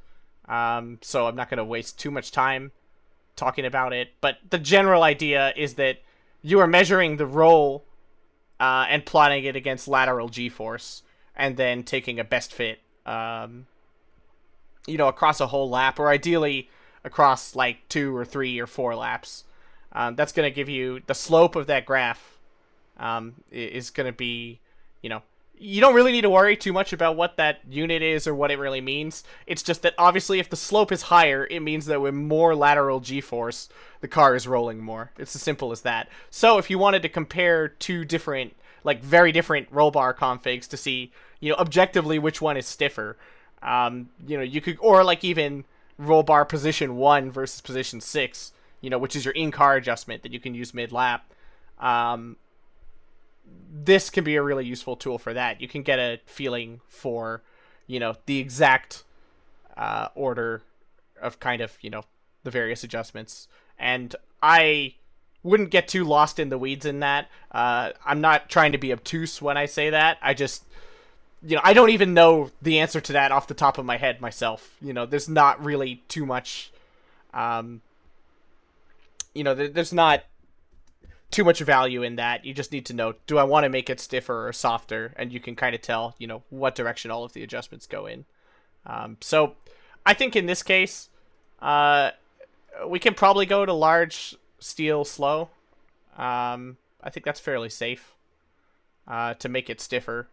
[SPEAKER 1] So I'm not going to waste too much time talking about it. But the general idea is that you are measuring the roll and plotting it against lateral G-force, and then taking a best fit, you know, across a whole lap, or ideally across like 2 or 3 or 4 laps. That's going to give you the slope of that graph. Is going to be, you know, you don't really need to worry too much about what that unit is or what it really means. It's just that obviously if the slope is higher, it means that with more lateral G-force, the car is rolling more. It's as simple as that. So if you wanted to compare two different, like very different roll bar configs to see, you know, objectively which one is stiffer, you know, you could, or like even roll bar position 1 versus position 6, you know, which is your in-car adjustment that you can use mid-lap. This can be a really useful tool for that. You can get a feeling for, you know, the exact order of kind of, you know, the various adjustments. And I wouldn't get too lost in the weeds in that. I'm not trying to be obtuse when I say that. I just, I don't even know the answer to that off the top of my head myself. There's not really too much, there's not too much value in that. You just need to know, do I want to make it stiffer or softer? And you can kind of tell, what direction all of the adjustments go in. So I think in this case, we can probably go to large, steel, slow. I think that's fairly safe to make it stiffer.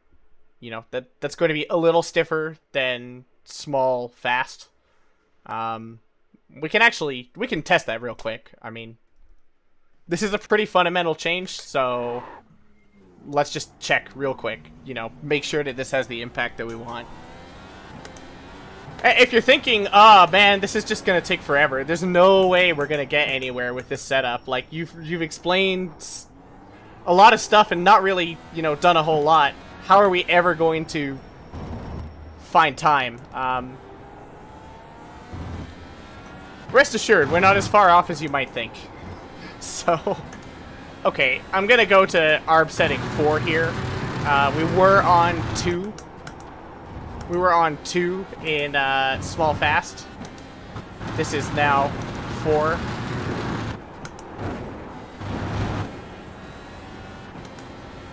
[SPEAKER 1] That's going to be a little stiffer than small, fast. We can test that real quick. I mean, this is a pretty fundamental change, so let's just check real quick. Make sure that this has the impact that we want. If you're thinking, oh man, this is just gonna take forever, there's no way we're gonna get anywhere with this setup. Like, you've explained a lot of stuff and not really, done a whole lot. How are we ever going to find time? Rest assured, we're not as far off as you might think. So, okay, I'm gonna go to ARB setting 4 here. We were on 2. We were on 2 in small fast. This is now 4.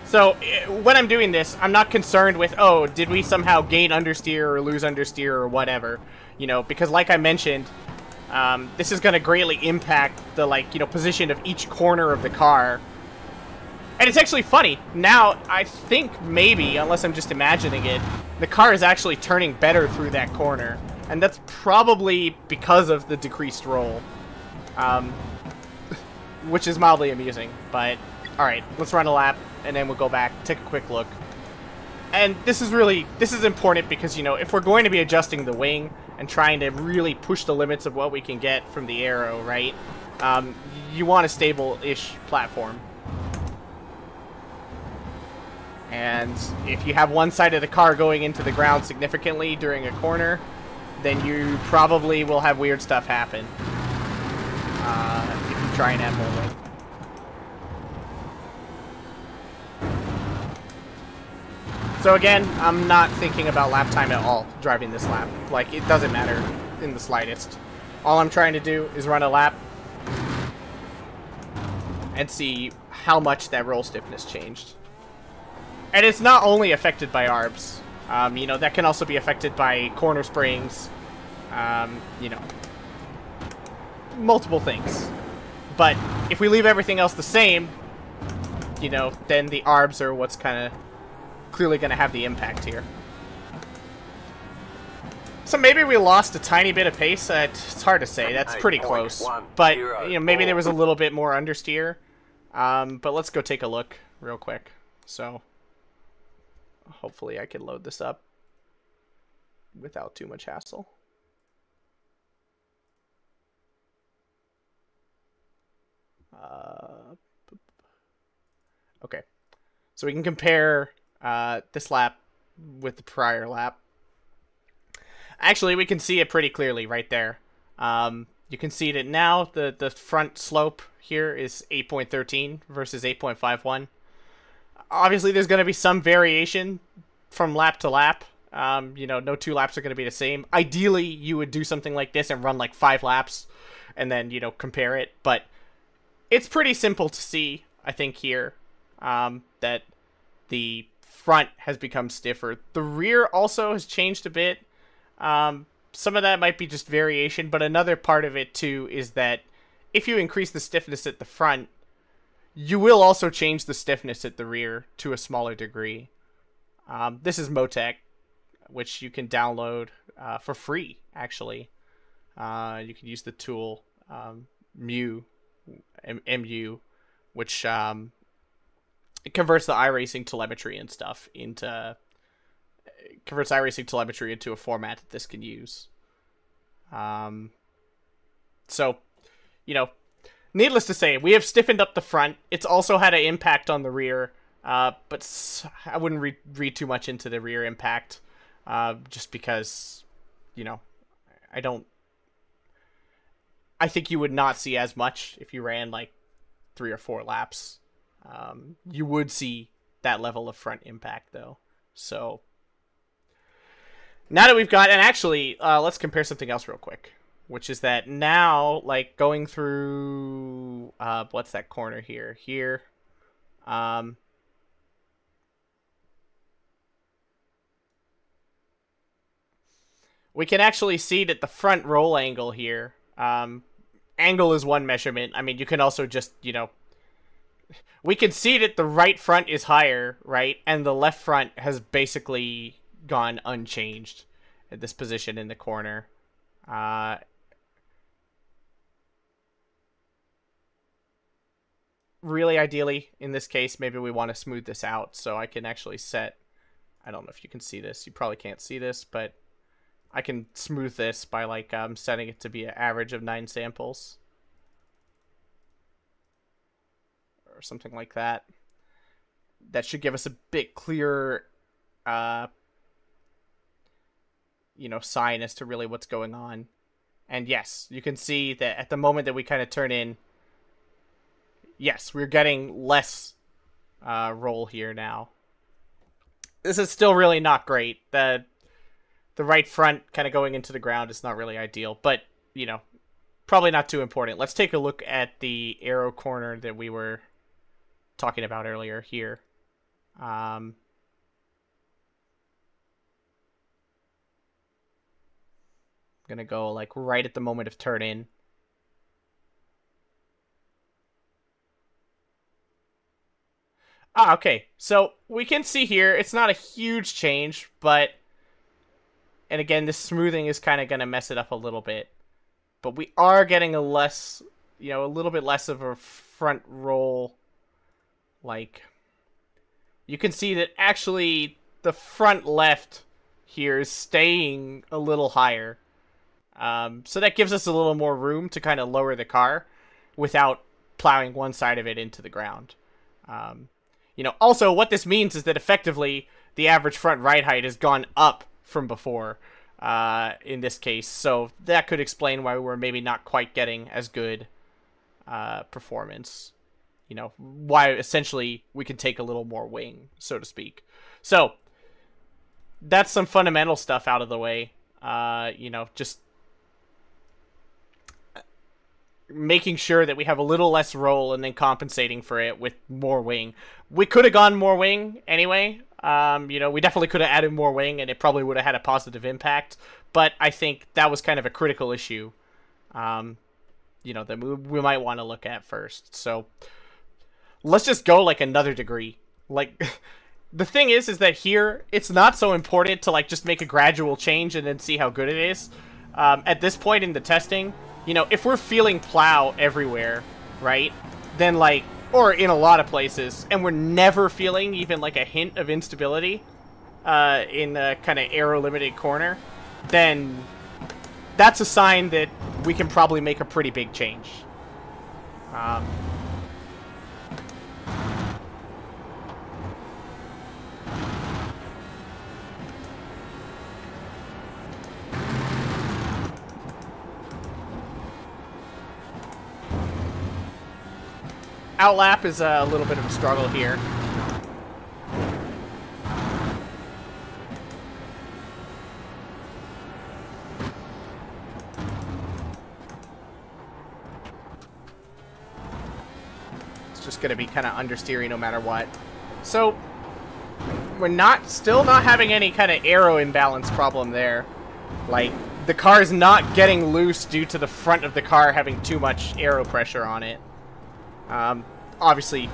[SPEAKER 1] So when I'm doing this, I'm not concerned with, oh, did we somehow gain understeer or lose understeer or whatever, because like I mentioned, this is going to greatly impact the position of each corner of the car. And it's actually funny. Now, I think maybe, unless I'm just imagining it, the car is actually turning better through that corner. And that's probably because of the decreased roll. Which is mildly amusing. But, alright, let's run a lap, and then we'll go back, take a quick look. And this is important because, if we're going to be adjusting the wing and trying to really push the limits of what we can get from the aero, right? You want a stable-ish platform. And if you have one side of the car going into the ground significantly during a corner, then you probably will have weird stuff happen. If you try and add more wing. So again, I'm not thinking about lap time at all driving this lap. Like, it doesn't matter in the slightest. All I'm trying to do is run a lap and see how much that roll stiffness changed. And it's not only affected by ARBs. That can also be affected by corner springs. Multiple things. But if we leave everything else the same, then the ARBs are what's kind of clearly going to have the impact here. So maybe we lost a tiny bit of pace. It's hard to say. That's pretty close. But, maybe there was a little bit more understeer. But let's go take a look real quick. So hopefully I can load this up without too much hassle. Okay, so we can compare this lap with the prior lap. Actually, we can see it pretty clearly right there. You can see that now the front slope here is 8.13 versus 8.51. Obviously, there's going to be some variation from lap to lap. No 2 laps are going to be the same. Ideally, you would do something like this and run like 5 laps and then, compare it. But it's pretty simple to see, I think, here, that the front has become stiffer. The rear also has changed a bit. Some of that might be just variation, but another part of it, too, is that if you increase the stiffness at the front, you will also change the stiffness at the rear to a smaller degree. This is Motec, which you can download for free, actually. You can use the tool MU, which it converts the iRacing telemetry and stuff into a format that this can use. So, needless to say, we have stiffened up the front. It's also had an impact on the rear, but I wouldn't read too much into the rear impact, just because, I think you would not see as much if you ran like 3 or 4 laps. You would see that level of front impact, though. So, Now that we've got, and actually, let's compare something else real quick, which is that now, like, going through, what's that corner here? Here. We can actually see that the front roll angle here, angle is one measurement. I mean, you can also just, you know, we can see that the right front is higher, right? And the left front has basically gone unchanged at this position in the corner. Really, ideally, in this case, maybe we want to smooth this out so I can actually set... I don't know if you can see this. You probably can't see this, but I can smooth this by, like, setting it to be an average of 9 samples. Or something like that. That should give us a bit clearer, you know, sign as to really what's going on. And yes, you can see that at the moment that we kind of turn in, yes, we're getting less roll here now. This is still really not great. The right front kind of going into the ground is not really ideal, but, you know, probably not too important. Let's take a look at the aero corner that we were talking about earlier here. Gonna go like right at the moment of turn in. Okay. So we can see here, it's not a huge change, but, and again, this smoothing is kind of gonna mess it up a little bit. But we are getting a less, you know, a little bit less of a front roll. Like, you can see that actually the front left here is staying a little higher. So that gives us a little more room to kind of lower the car without plowing one side of it into the ground. You know, also what this means is that effectively the average front ride height has gone up from before in this case. So that could explain why we're maybe not quite getting as good performance. You know, why essentially we can take a little more wing, so to speak. So that's some fundamental stuff out of the way. You know, just making sure that we have a little less roll and then compensating for it with more wing. We could have gone more wing anyway. You know, we definitely could have added more wing and it probably would have had a positive impact. But I think that was kind of a critical issue, you know, that we might want to look at first. So let's just go like another degree. Like, the thing is that here, it's not so important to like just make a gradual change and then see how good it is. At this point in the testing, you know, if we're feeling plow everywhere, right, then like, or in a lot of places, and we're never feeling even like a hint of instability in a kind of aero-limited corner, then that's a sign that we can probably make a pretty big change. Outlap is a little bit of a struggle here. It's just going to be kind of understeery no matter what. So we're still not having any kind of aero imbalance problem there. Like, the car is not getting loose due to the front of the car having too much aero pressure on it. Obviously,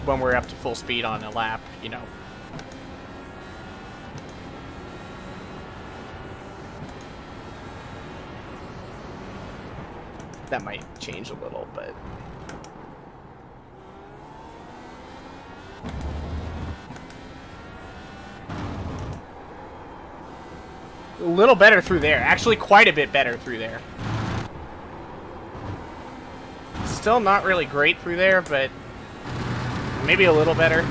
[SPEAKER 1] when we're up to full speed on a lap, you know. That might change a little, but... a little better through there. Actually, quite a bit better through there. Still not really great through there, but maybe a little better.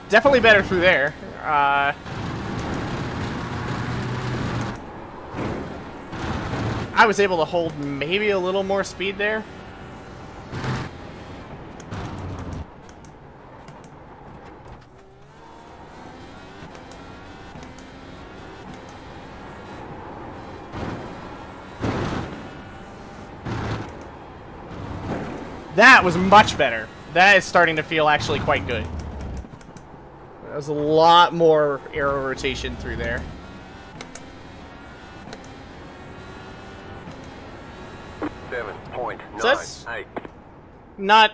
[SPEAKER 1] Definitely better through there. I was able to hold maybe a little more speed there. That was much better. That is starting to feel actually quite good. There's a lot more aero rotation through there.
[SPEAKER 2] 7.98.
[SPEAKER 1] So that's not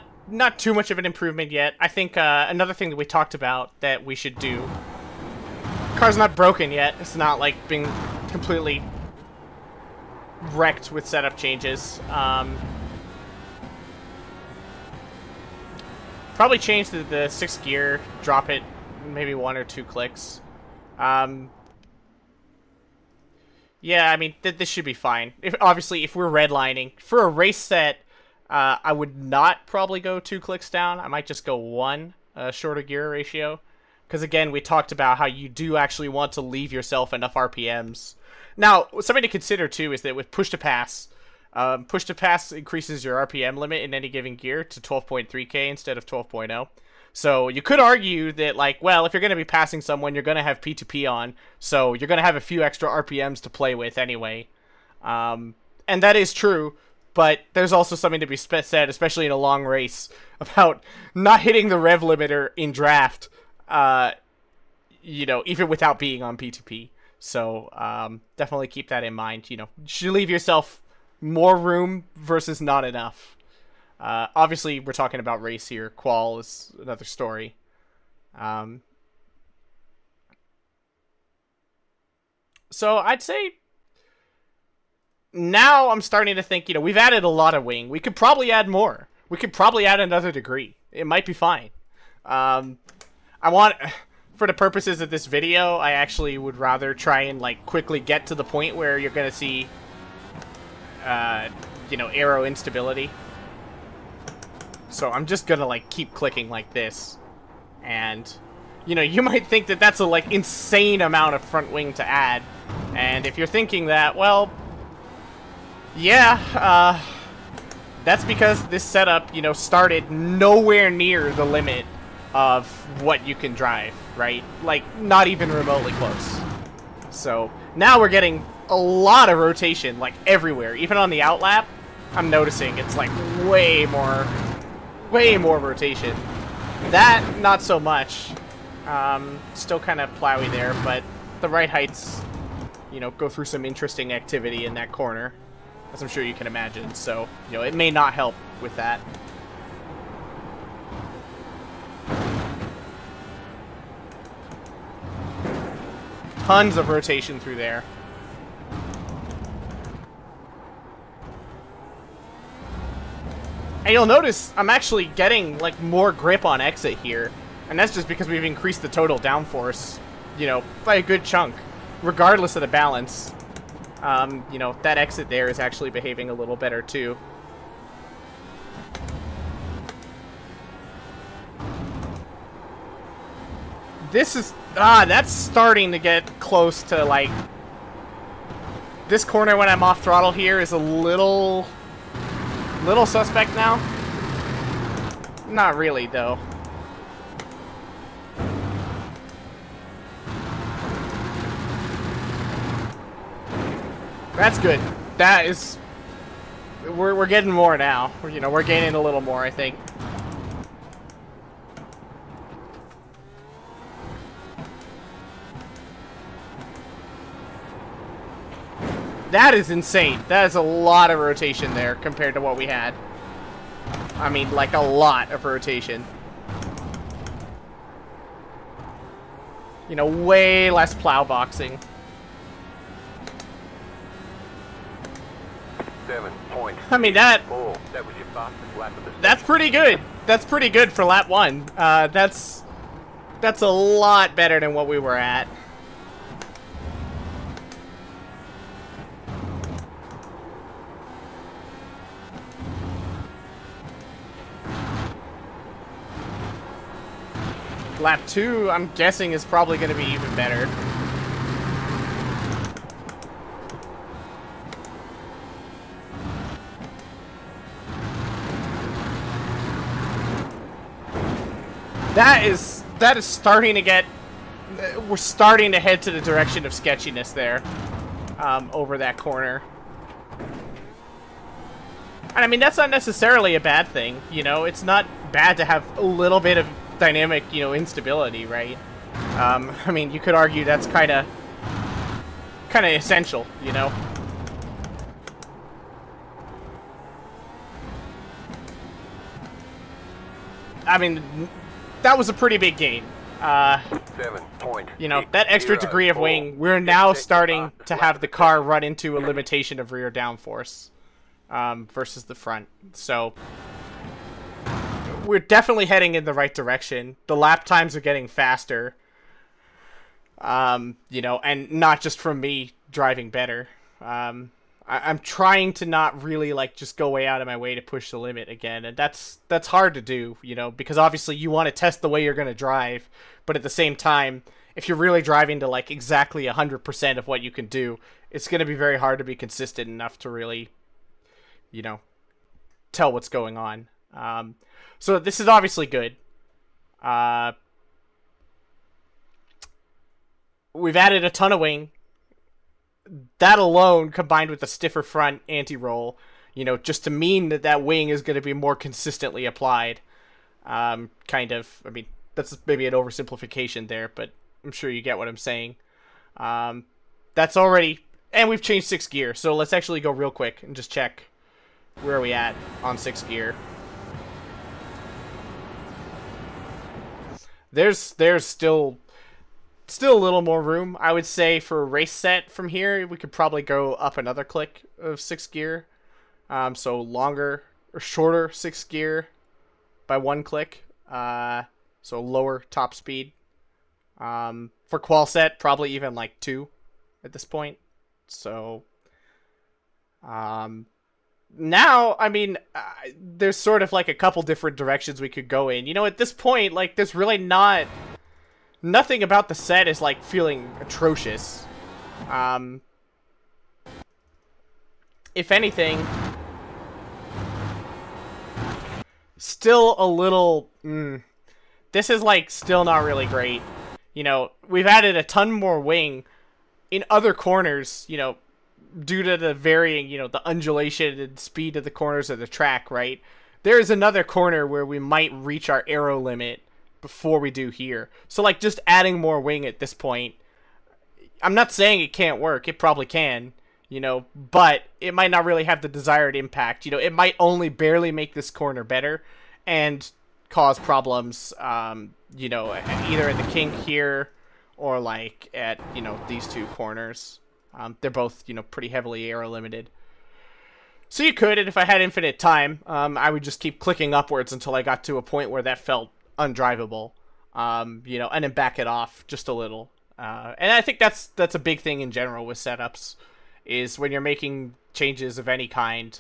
[SPEAKER 1] too much of an improvement yet. I think another thing that we talked about that we should do. Car's not broken yet. It's not like being completely wrecked with setup changes. Probably change the 6th gear, drop it maybe 1 or 2 clicks. Yeah, I mean, this should be fine. Obviously, if we're redlining, for a race set, I would not probably go 2 clicks down. I might just go 1, shorter gear ratio. Because again, we talked about how you do actually want to leave yourself enough RPMs. Now, something to consider too is that with push to pass increases your RPM limit in any given gear to 12.3k instead of 12.0. So you could argue that, like, well, if you're going to be passing someone, you're going to have P2P on, so you're going to have a few extra RPMs to play with anyway. And that is true, but there's also something to be said, especially in a long race, about not hitting the rev limiter in draft, you know, even without being on P2P. So definitely keep that in mind. You know, you should leave yourself more room versus not enough. Obviously, we're talking about race here. Qual is another story. So I'd say now I'm starting to think, you know, we've added a lot of wing. We could probably add more. We could probably add another degree. It might be fine. I want, for the purposes of this video, I actually would rather try and, like, quickly get to the point where you're going to see, you know, aero instability. So I'm just gonna, like, keep clicking like this. And, you know, you might think that that's a, like, insane amount of front wing to add. And if you're thinking that, well, yeah, that's because this setup, you know, started nowhere near the limit of what you can drive, right? Like, not even remotely close. So now we're getting a lot of rotation, like, everywhere. Even on the outlap, I'm noticing it's, like, way more rotation. That, not so much. Still kind of plowy there, but the right heights, you know, go through some interesting activity in that corner, as I'm sure you can imagine. So, you know, it may not help with that. Tons of rotation through there. And you'll notice I'm actually getting, like, more grip on exit here. And that's just because we've increased the total downforce, you know, by a good chunk. Regardless of the balance. You know, that exit there is actually behaving a little better, too. This is... that's starting to get close to, like... This corner when I'm off throttle here is a little suspect now. Not really, though. That's good. That is... We're getting more now. You know, we're gaining a little more, I think. That is insane. That is a lot of rotation there compared to what we had. I mean, like, a lot of rotation. You know, way less plow boxing.
[SPEAKER 2] 7.4.
[SPEAKER 1] I mean, that
[SPEAKER 2] was your fastest lap of the
[SPEAKER 1] that's pretty good. That's pretty good for lap 1. That's a lot better than what we were at. Lap 2, I'm guessing, is probably going to be even better. That is starting to get... We're starting to head to the direction of sketchiness there. Over that corner. And I mean, that's not necessarily a bad thing, you know? It's not bad to have a little bit of dynamic, you know, instability, right? I mean, you could argue that's kind of essential, you know? I mean, that was a pretty big gain.
[SPEAKER 2] 7 point.
[SPEAKER 1] You know, that extra degree of wing, we're now starting to have the car run into a limitation of rear downforce versus the front. So, we're definitely heading in the right direction. The lap times are getting faster. You know, and not just from me driving better. I'm trying to not really, like, just go way out of my way to push the limit again, and that's hard to do, you know, because obviously you want to test the way you're going to drive, but at the same time, if you're really driving to, like, exactly 100% of what you can do, it's going to be very hard to be consistent enough to really, you know, tell what's going on. So this is obviously good. We've added a ton of wing. That alone, combined with a stiffer front anti-roll, you know, just to mean that that wing is going to be more consistently applied. Kind of, I mean, that's maybe an oversimplification there, but I'm sure you get what I'm saying. That's already, and we've changed 6th gear, so let's actually go real quick and just check where are we at on 6th gear. There's still a little more room, I would say, for a race set from here. We could probably go up another click of 6th gear. So longer or shorter 6th gear by 1 click. So lower top speed. For qual set, probably even like 2 at this point. So now, I mean, there's sort of like a couple different directions we could go in. You know, at this point, like, there's really nothing about the set is, like, feeling atrocious. If anything, still a little, this is, like, still not really great. You know, we've added a ton more wing in other corners, you know, due to the varying, you know, the undulation and speed of the corners of the track, right? There is another corner where we might reach our aero limit before we do here. So, like, just adding more wing at this point, I'm not saying it can't work. It probably can, you know, but it might not really have the desired impact. You know, it might only barely make this corner better and cause problems, you know, either in the kink here or, like, at, you know, these 2 corners. They're both, you know, pretty heavily aero limited. So you could, and if I had infinite time, I would just keep clicking upwards until I got to a point where that felt undrivable, you know, and then back it off just a little. And I think that's a big thing in general with setups, is when you're making changes of any kind,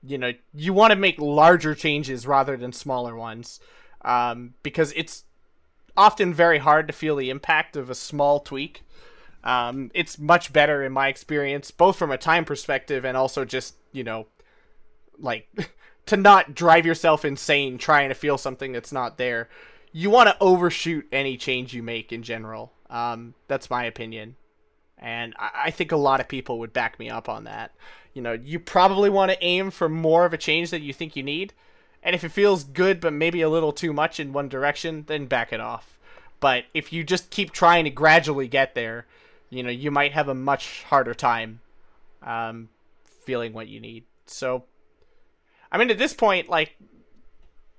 [SPEAKER 1] you know, you want to make larger changes rather than smaller ones, because it's often very hard to feel the impact of a small tweak. It's much better in my experience, both from a time perspective and also just, you know, like, to not drive yourself insane trying to feel something that's not there. You want to overshoot any change you make in general. That's my opinion. And I think a lot of people would back me up on that. You know, you probably want to aim for more of a change that you think you need. And if it feels good but maybe a little too much in one direction, then back it off. But if you just keep trying to gradually get there, you know, you might have a much harder time feeling what you need. So, I mean, at this point, like,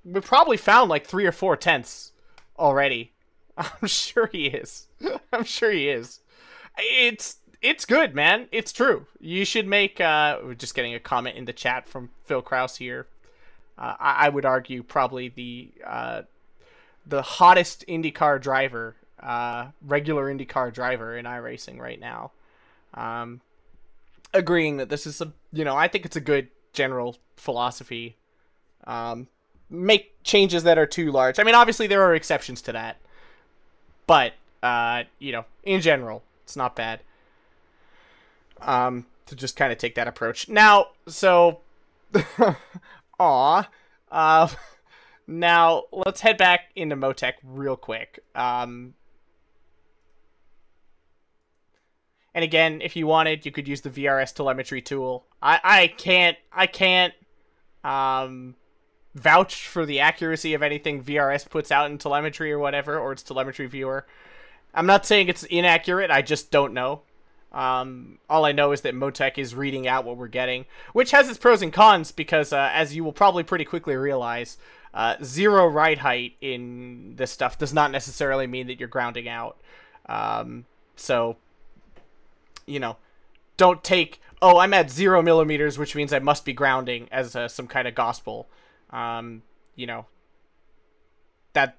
[SPEAKER 1] we've probably found like 3 or 4 tenths already. I'm sure he is. I'm sure he is. It's good, man. It's true. You should make, we're just getting a comment in the chat from Phil Kraus here. I would argue probably the hottest IndyCar driver, regular IndyCar driver in iRacing right now. Agreeing that this is you know, I think it's a good general philosophy. Make changes that are too large. I mean, obviously there are exceptions to that, but you know, in general, it's not bad. To just kind of take that approach. Now, so, now let's head back into Motec real quick. And And again, if you wanted, you could use the VRS telemetry tool. I can't vouch for the accuracy of anything VRS puts out in telemetry or whatever, or its telemetry viewer. I'm not saying it's inaccurate, I just don't know. All I know is that Motec is reading out what we're getting, which has its pros and cons because, as you will probably pretty quickly realize, 0 ride height in this stuff does not necessarily mean that you're grounding out. So, you know, don't take, oh, I'm at 0 millimeters, which means I must be grounding as some kind of gospel. You know, that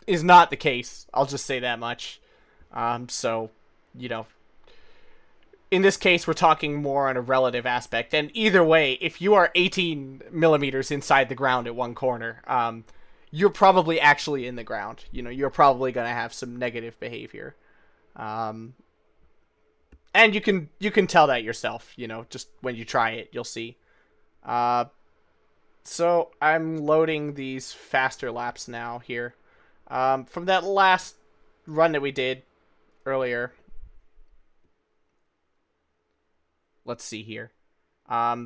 [SPEAKER 1] is not the case. I'll just say that much. So, you know, in this case, we're talking more on a relative aspect. And either way, if you are 18 millimeters inside the ground at one corner, you're probably actually in the ground. You know, you're probably going to have some negative behavior. And you can tell that yourself, you know, just when you try it, you'll see. So I'm loading these faster laps now here. From that last run that we did earlier. Let's see here. I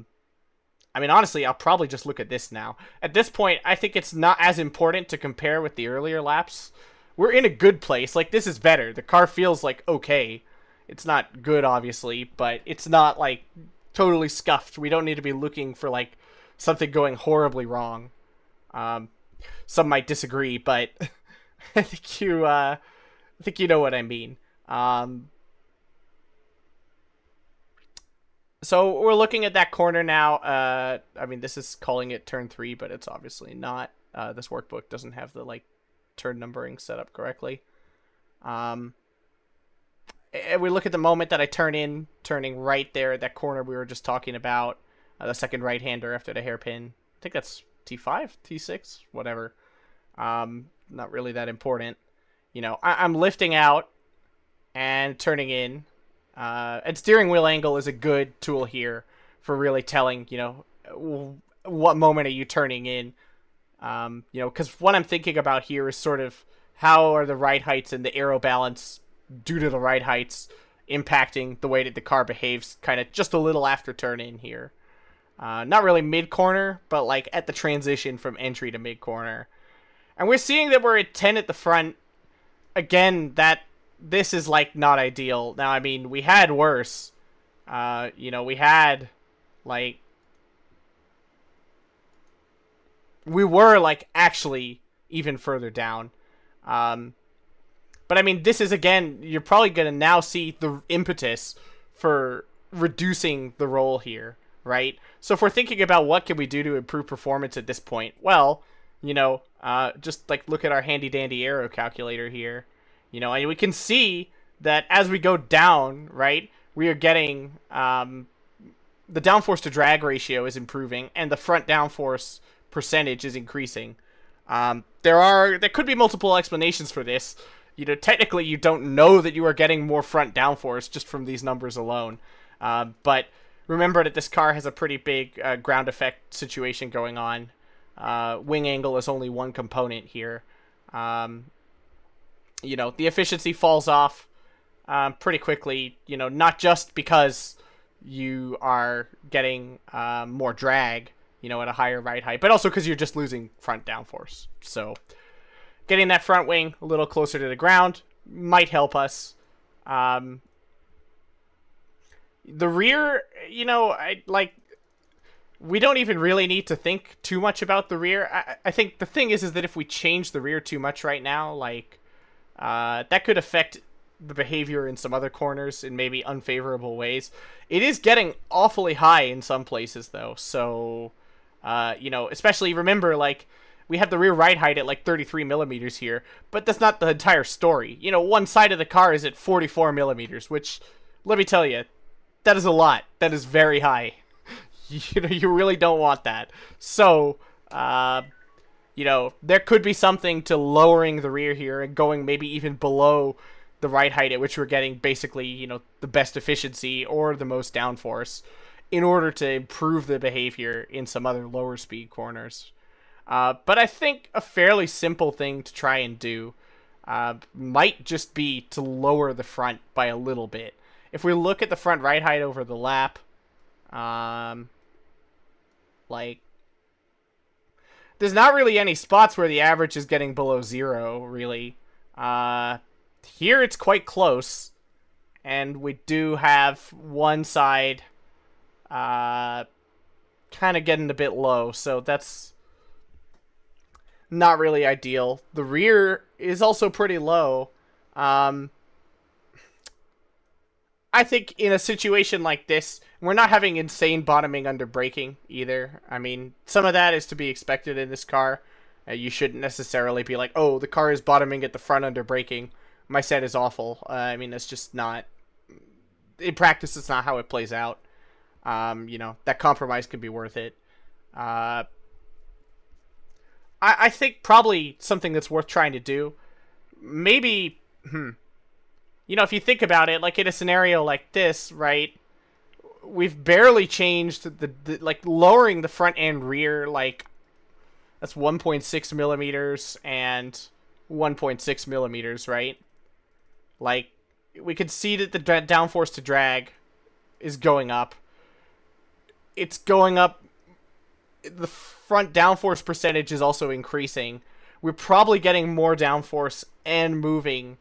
[SPEAKER 1] mean, honestly, I'll probably just look at this now. At this point, I think it's not as important to compare with the earlier laps. We're in a good place. Like, this is better. The car feels, like, okay. It's not good, obviously, but it's not, like, totally scuffed. We don't need to be looking for, like, something going horribly wrong. Some might disagree, but I think you know what I mean. So we're looking at that corner now. I mean, this is calling it turn 3, but it's obviously not. This workbook doesn't have the, like, turn numbering set up correctly. And we look at the moment that I turning right there at that corner we were just talking about. The second right-hander after the hairpin. I think that's T5, T6, whatever. Not really that important. You know, I'm lifting out and turning in. And steering wheel angle is a good tool here for really telling, you know, what moment are you turning in. You know, because what I'm thinking about here is sort of how are the ride heights and the aero balance due to the ride heights impacting the way that the car behaves kind of just a little after turn in here. Not really mid-corner, but like at the transition from entry to mid-corner. And we're seeing that we're at 10 at the front. Again, this is, like, not ideal. Now, I mean, we had worse. You know, we had, like... We were, like, actually even further down. But, I mean, this is, again, you're probably going to now see the impetus for reducing the roll here, right? So if we're thinking about what can we do to improve performance at this point, well, you know, just, like, look at our handy-dandy aero calculator here. You know, and we can see that as we go down, right, we are getting, the downforce to drag ratio is improving, and the front downforce percentage is increasing. There could be multiple explanations for this. You know, technically you don't know that you are getting more front downforce just from these numbers alone. But remember that this car has a pretty big ground effect situation going on. Wing angle is only one component here. You know, the efficiency falls off pretty quickly, you know, not just because you are getting more drag, you know, at a higher ride height, but also because you're just losing front downforce. So getting that front wing a little closer to the ground might help us. The rear, you know, we don't even really need to think too much about the rear. I think the thing is that if we change the rear too much right now, like, that could affect the behavior in some other corners in maybe unfavorable ways. It is getting awfully high in some places, though. So, you know, especially remember, like, we have the rear ride height at, like, 33 millimeters here, but that's not the entire story. You know, one side of the car is at 44 millimeters, which, let me tell you, that is a lot. That is very high. You know, you really don't want that. So, you know, there could be something to lowering the rear here and going maybe even below the ride height at which we're getting basically, you know, the best efficiency or the most downforce in order to improve the behavior in some other lower speed corners. But I think a fairly simple thing to try and do might just be to lower the front by a little bit. if we look at the front ride height over the lap, like, there's not really any spots where the average is getting below 0, really. Here it's quite close, and we do have one side kind of getting a bit low, so that's not really ideal. The rear is also pretty low. I think in a situation like this, we're not having insane bottoming under braking either. I mean, some of that is to be expected in this car. You shouldn't necessarily be like, oh, the car is bottoming at the front under braking. My set is awful. I mean, that's just not... In practice, it's not how it plays out. You know, that compromise could be worth it. I think probably something that's worth trying to do. Maybe... You know, if you think about it, like in a scenario like this, right, we've barely changed the like, lowering the front and rear, like, that's 1.6 millimeters and 1.6 millimeters, right? Like, we could see that the downforce to drag is going up. It's going up. The front downforce percentage is also increasing. We're probably getting more downforce and moving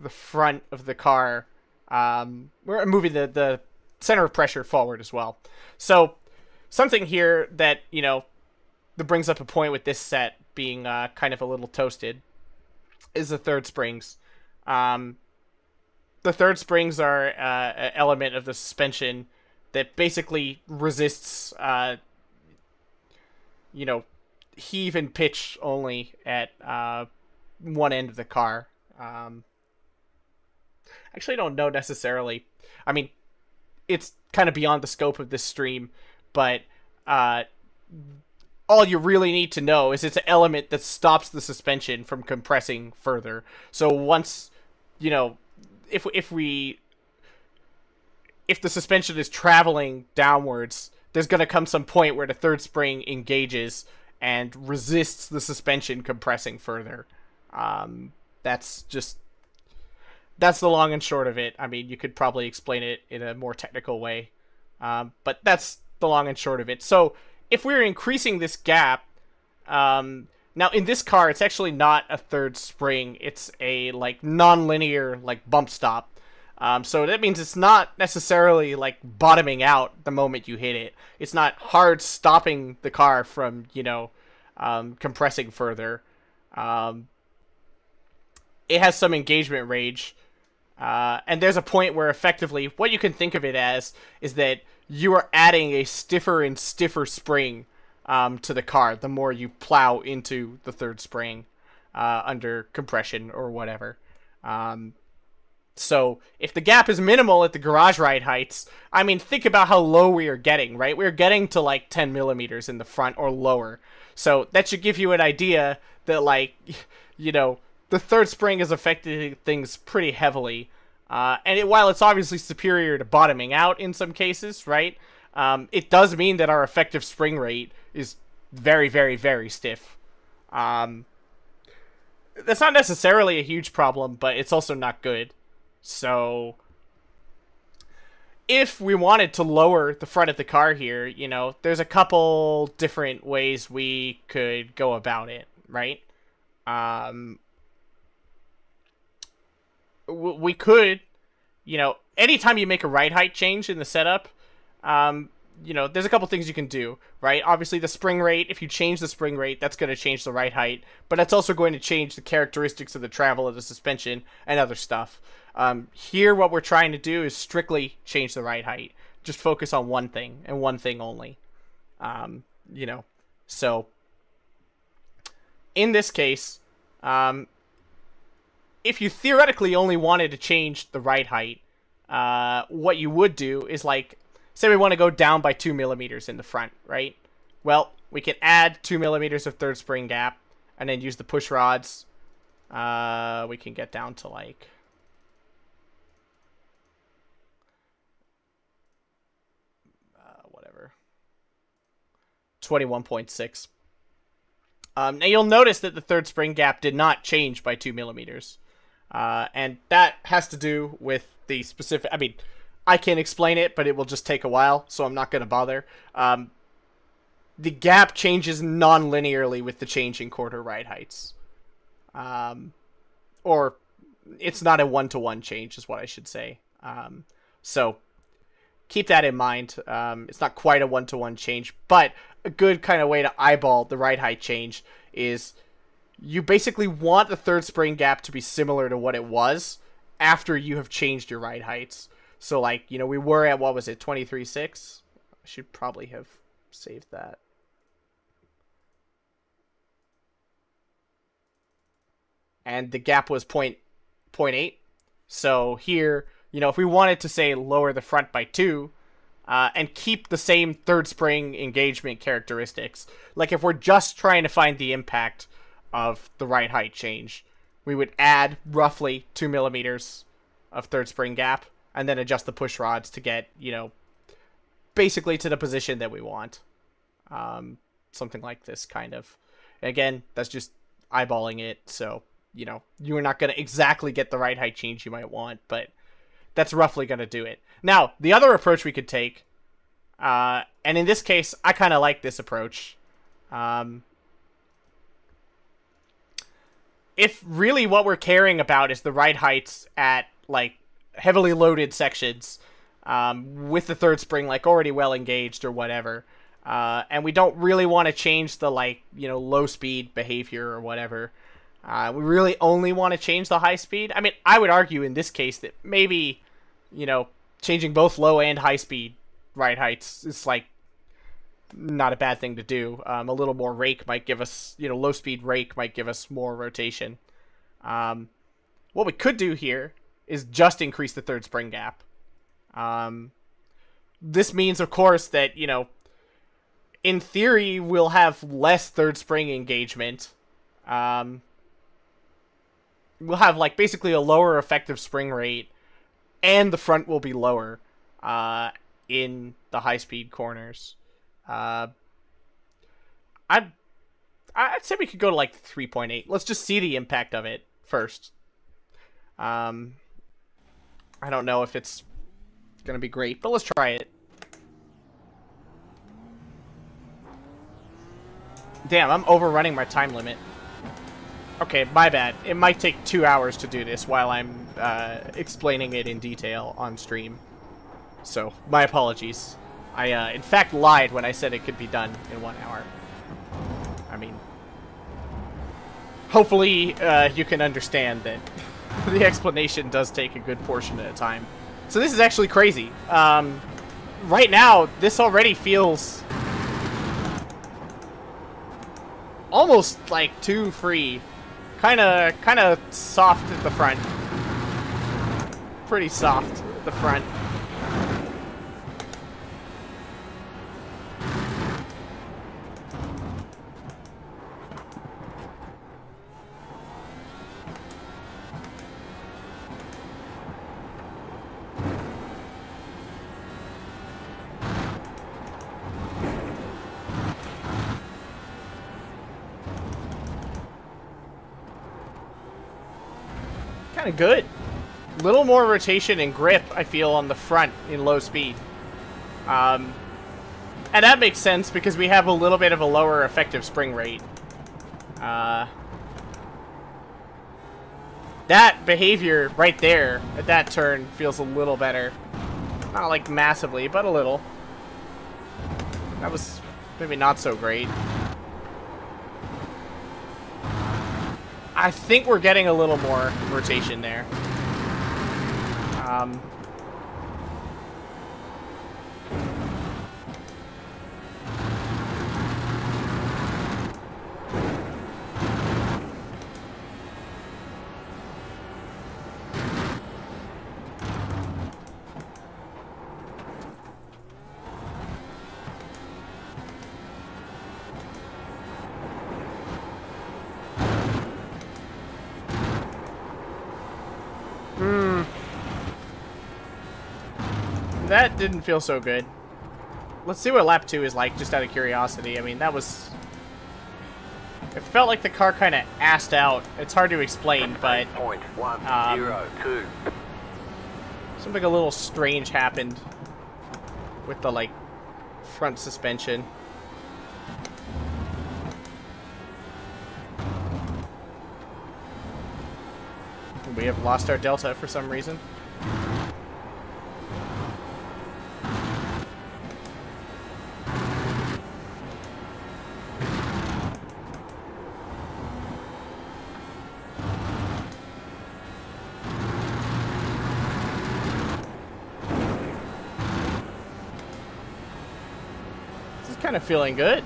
[SPEAKER 1] the front of the car. We're moving the center of pressure forward as well. So something here that, you know, that brings up a point with this set being kind of a little toasted is the third springs. The third springs are an element of the suspension that basically resists, you know, heave and pitch only at one end of the car. Actually, I don't know necessarily. I mean, it's kind of beyond the scope of this stream, but all you really need to know is it's an element that stops the suspension from compressing further. So once, you know, if the suspension is traveling downwards, there's going to come some point where the third spring engages and resists the suspension compressing further. That's the long and short of it. I mean, you could probably explain it in a more technical way, but that's the long and short of it. So if we're increasing this gap, now in this car, it's actually not a third spring. It's a, like, non-linear, like, bump stop. So that means it's not necessarily, like, bottoming out the moment you hit it. It's not hard stopping the car from, you know, compressing further. It has some engagement range. And there's a point where effectively what you can think of it as is that you are adding a stiffer and stiffer spring to the car the more you plow into the third spring under compression or whatever. So if the gap is minimal at the garage ride heights, I mean, think about how low we are getting, right? We're getting to like 10 millimeters in the front or lower. So that should give you an idea that, like, you know, the third spring is affecting things pretty heavily. While it's obviously superior to bottoming out in some cases, right? It does mean that our effective spring rate is very, very, very stiff. That's not necessarily a huge problem, but it's also not good. So if we wanted to lower the front of the car here, you know, there's a couple different ways we could go about it, right? We could, you know, anytime you make a ride height change in the setup, you know, there's a couple things you can do, right? Obviously, the spring rate, if you change the spring rate, that's going to change the ride height, but that's also going to change the characteristics of the travel of the suspension and other stuff. Here, what we're trying to do is strictly change the ride height. Just focus on one thing, and one thing only. You know, so in this case, if you theoretically only wanted to change the ride height, what you would do is, like, say we want to go down by 2 millimeters in the front, right? Well, we can add 2 millimeters of third spring gap and then use the push rods. We can get down to, like, whatever, 21.6. Now you'll notice that the third spring gap did not change by 2 millimeters. And that has to do with the specific, I mean, I can explain it, but it will just take a while, so I'm not going to bother. The gap changes non-linearly with the change in quarter ride heights. Or it's not a one-to-one change is what I should say. So keep that in mind. It's not quite a one-to-one change, but a good kind of way to eyeball the ride height change is you basically want the third spring gap to be similar to what it was after you have changed your ride heights. So, like, you know, we were at, what was it, 23.6? I should probably have saved that. And the gap was 0.8. So here, you know, if we wanted to, say, lower the front by 2, and keep the same third spring engagement characteristics, like if we're just trying to find the impact of the ride height change, we would add roughly 2 millimeters of third spring gap, and then adjust the push rods to get, you know, basically to the position that we want. Something like this, kind of. Again, that's just eyeballing it, so, you know, you're not going to exactly get the ride height change you might want, but that's roughly going to do it. Now, the other approach we could take, and in this case, I kind of like this approach. If really what we're caring about is the ride heights at, like, heavily loaded sections, with the third spring, like, already well engaged or whatever, and we don't really want to change the, like, you know, low speed behavior or whatever, we really only want to change the high speed. I mean, I would argue in this case that maybe, you know, changing both low and high speed ride heights is, like, not a bad thing to do. A little more rake might give us, you know, low speed rake might give us more rotation. What we could do here is just increase the third spring gap. This means, of course, that, you know, in theory, we'll have less third spring engagement. We'll have, like, basically a lower effective spring rate, and the front will be lower in the high-speed corners. I'd say we could go to, like, 3.8. Let's just see the impact of it first. I don't know if it's going to be great, but let's try it. Damn, I'm overrunning my time limit. Okay, my bad. It might take 2 hours to do this while I'm explaining it in detail on stream. So, my apologies. I, in fact, lied when I said it could be done in 1 hour. I mean, hopefully you can understand that the explanation does take a good portion at a time. So this is actually crazy. Right now, this already feels almost like too free. Kind of soft at the front. Pretty soft at the front. Kind of good. Little more rotation and grip, I feel, on the front in low speed. And that makes sense because we have a little bit of a lower effective spring rate. That behavior right there at that turn feels a little better. Not like massively, but a little. That was maybe not so great. I think we're getting a little more rotation there. That didn't feel so good. Let's see what lap 2 is like, just out of curiosity. I mean, that was... It felt like the car kind of assed out. It's hard to explain, but...
[SPEAKER 2] 8.102.
[SPEAKER 1] Something a little strange happened with the, like, front suspension. We have lost our delta for some reason. This is kind of feeling good.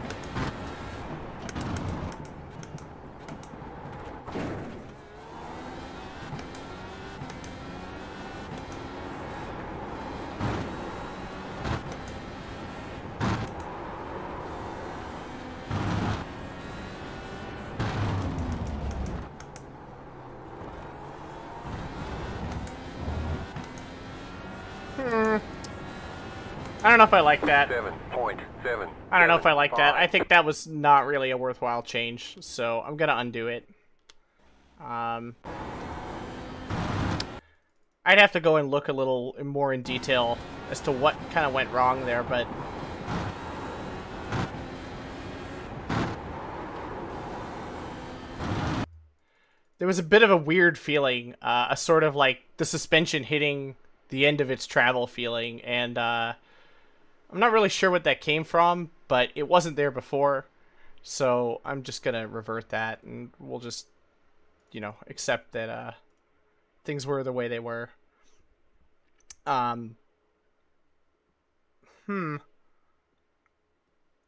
[SPEAKER 1] I don't know if I like that.
[SPEAKER 2] 7.7.
[SPEAKER 1] I don't know if I like that. I think that was not really a worthwhile change, so I'm gonna undo it. I'd have to go and look a little more in detail as to what kind of went wrong there, but there was a bit of a weird feeling, a sort of like the suspension hitting the end of its travel feeling, and I'm not really sure what that came from, but it wasn't there before, so I'm just gonna revert that, and we'll just, you know, accept that things were the way they were. What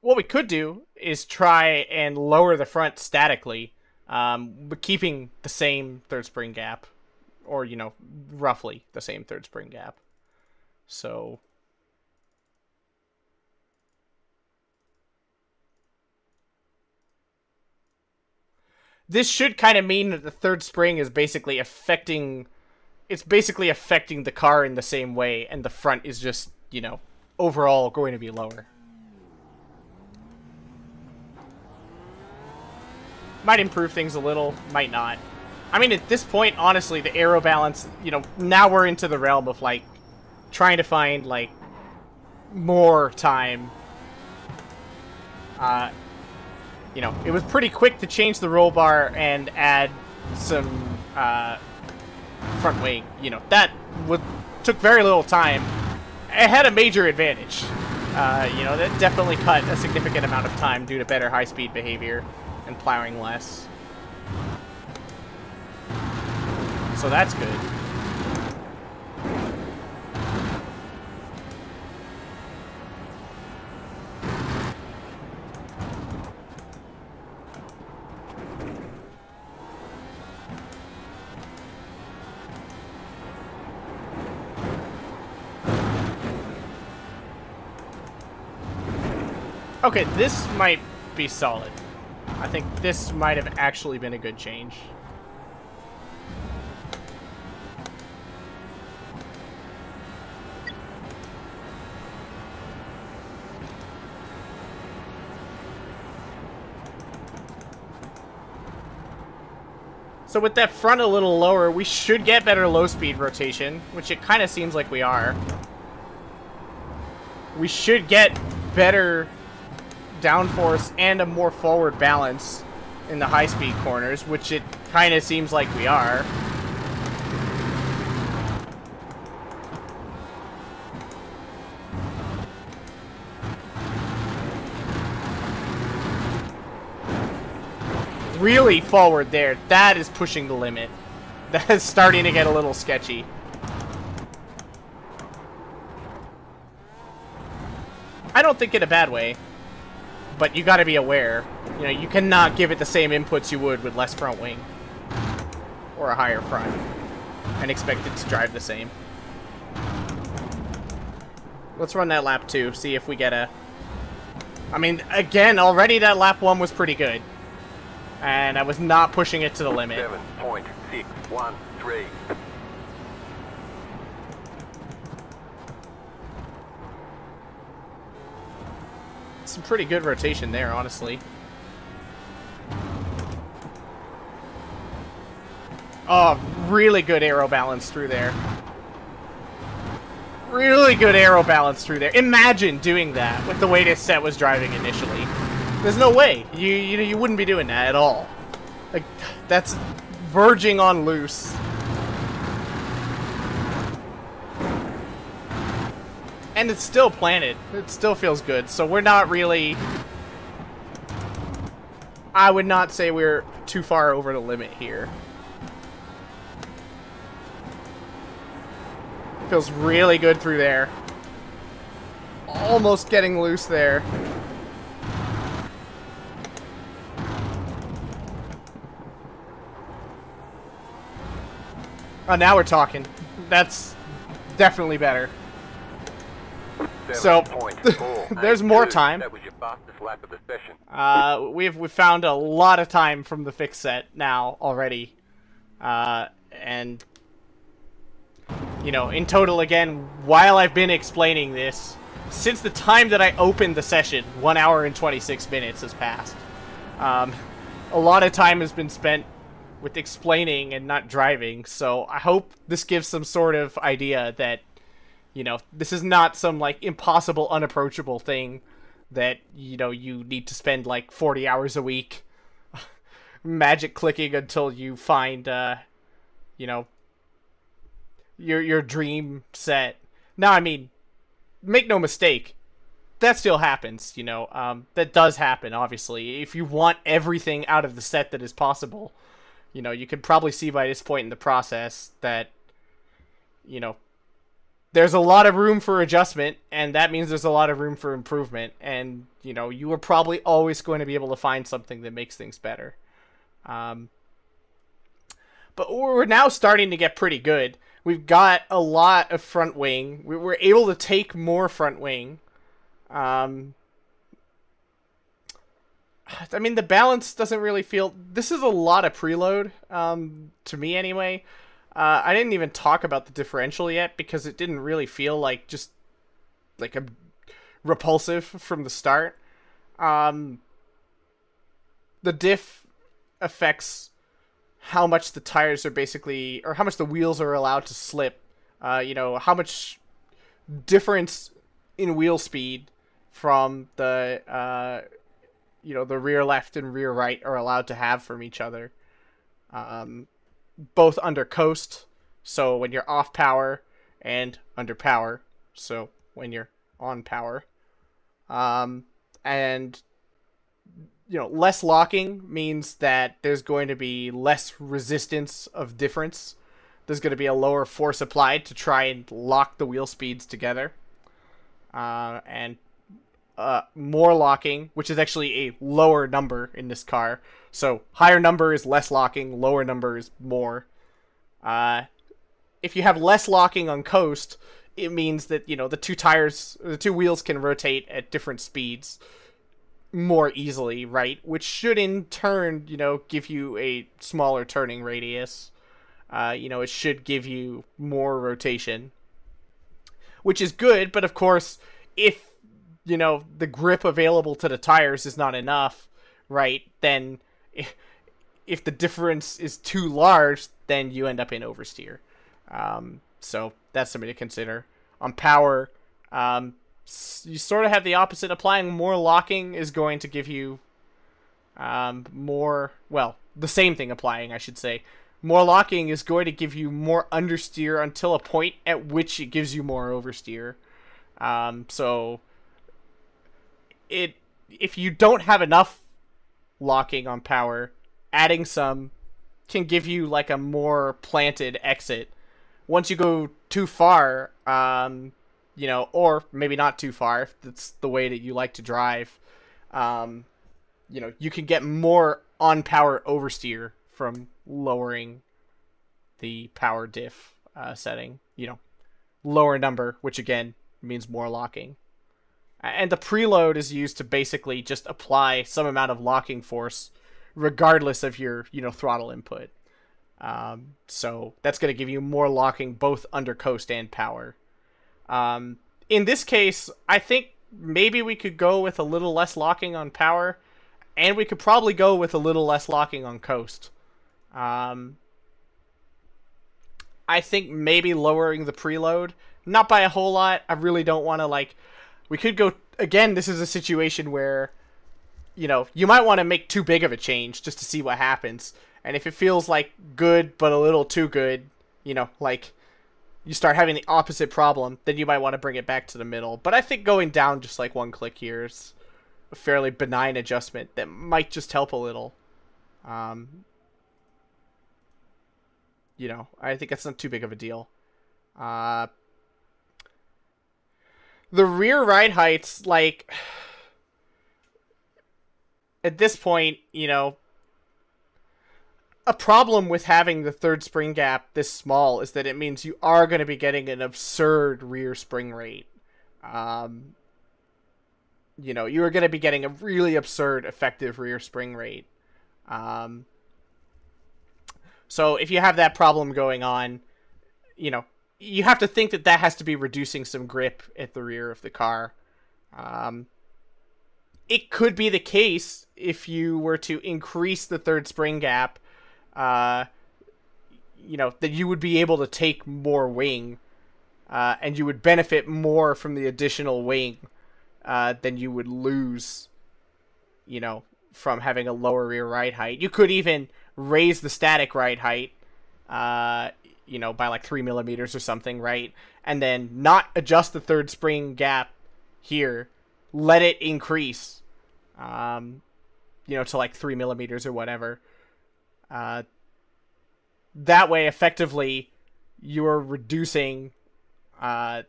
[SPEAKER 1] we could do is try and lower the front statically, but keeping the same third spring gap, or, you know, roughly the same third spring gap. So this should kind of mean that the third spring is basically affecting... It's basically affecting the car in the same way, and the front is just, you know, overall going to be lower. Might improve things a little, might not. I mean, at this point, honestly, the aero balance, you know, now we're into the realm of, like, trying to find, like, more time. You know, it was pretty quick to change the roll bar and add some, front wing. You know, that took very little time. It had a major advantage. You know, that definitely cut a significant amount of time due to better high-speed behavior and plowing less. So that's good. Okay, this might be solid. I think this might have actually been a good change. So with that front a little lower, we should get better low-speed rotation, which it kind of seems like we are. We should get better downforce and a more forward balance in the high-speed corners, which it kind of seems like we are. Really forward there. That is pushing the limit. That is starting to get a little sketchy. I don't think in a bad way, but you got to be aware. You know, you cannot give it the same inputs you would with less front wing or a higher front and expect it to drive the same. Let's run that lap 2, see if we get a... I mean, again, already that lap 1 was pretty good. And I was not pushing it to the limit.
[SPEAKER 2] 7.613.
[SPEAKER 1] Some pretty good rotation there, honestly. Oh, really good aero balance through there. Really good aero balance through there. Imagine doing that with the way this set was driving initially. There's no way. You wouldn't be doing that at all. Like, that's verging on loose. And it's still planted. It still feels good. So we're not really... I would not say we're too far over the limit here. Feels really good through there. Almost getting loose there. Oh, now we're talking. That's definitely better. So, there's more time.
[SPEAKER 2] That was your fastest lap of the session.
[SPEAKER 1] We've found a lot of time from the fixed set now already. And, you know, in total, again, while I've been explaining this, since the time that I opened the session, 1 hour and 26 minutes has passed. A lot of time has been spent with explaining and not driving, so I hope this gives some sort of idea that, you know, this is not some, like, impossible, unapproachable thing that, you know, you need to spend, like, 40 hours a week magic clicking until you find, you know, your dream set. Now, I mean, make no mistake, that still happens, you know. That does happen, obviously. If you want everything out of the set that is possible, you know, you could probably see by this point in the process that, you know, there's a lot of room for adjustment, and that means there's a lot of room for improvement, and, you know, you are probably always going to be able to find something that makes things better. But we're now starting to get pretty good. We've got a lot of front wing. We're able to take more front wing. I mean, the balance doesn't really feel... This is a lot of preload, to me anyway. I didn't even talk about the differential yet because it didn't really feel like just like a repulsive from the start. The diff affects how much the tires are basically, or how much the wheels are allowed to slip. You know, how much difference in wheel speed from the, you know, the rear left and rear right are allowed to have from each other. Both under coast, so when you're off power, and under power, so when you're on power. And, you know, less locking means that there's going to be less resistance of difference. There's going to be a lower force applied to try and lock the wheel speeds together. And more locking, which is actually a lower number in this car. So higher number is less locking, lower number is more. If you have less locking on coast, it means that, you know, the two wheels can rotate at different speeds more easily, right? Which should in turn, you know, give you a smaller turning radius. You know, it should give you more rotation, which is good. But of course, if, you know, the grip available to the tires is not enough, right, then if the difference is too large, then you end up in oversteer. So that's something to consider. On power, you sort of have the opposite. Applying more locking is going to give you more, well, the same thing applying, I should say. More locking is going to give you more understeer until a point at which it gives you more oversteer. So if you don't have enough locking on power, adding some can give you like a more planted exit. Once you go too far, you know, or maybe not too far, if that's the way that you like to drive, you know, you can get more on power oversteer from lowering the power diff setting. You know, lower number, which again means more locking. And the preload is used to basically just apply some amount of locking force regardless of your, you know, throttle input. So that's going to give you more locking both under coast and power. In this case, I think maybe we could go with a little less locking on power, and we could probably go with a little less locking on coast. I think maybe lowering the preload Not by a whole lot. I really don't want to, like... We could go... Again, this is a situation where, you know, you might want to make too big of a change just to see what happens. And if it feels like good, but a little too good, you know, like... you start having the opposite problem, then you might want to bring it back to the middle. But I think going down just like 1 click here is a fairly benign adjustment that might just help a little. You know, I think that's not too big of a deal. The rear ride heights, like, at this point, you know, a problem with having the third spring gap this small is that it means you are going to be getting an absurd rear spring rate. You know, you are going to be getting a really absurd effective rear spring rate. So if you have that problem going on, you know, you have to think that that has to be reducing some grip at the rear of the car. It could be the case if you were to increase the third spring gap, you know, that you would be able to take more wing, and you would benefit more from the additional wing, than you would lose, you know, from having a lower rear ride height. You could even raise the static ride height, you know, by like 3 millimeters or something, right? And then not adjust the third spring gap here, let it increase, you know, to like 3 millimeters or whatever. That way, effectively, you are reducing the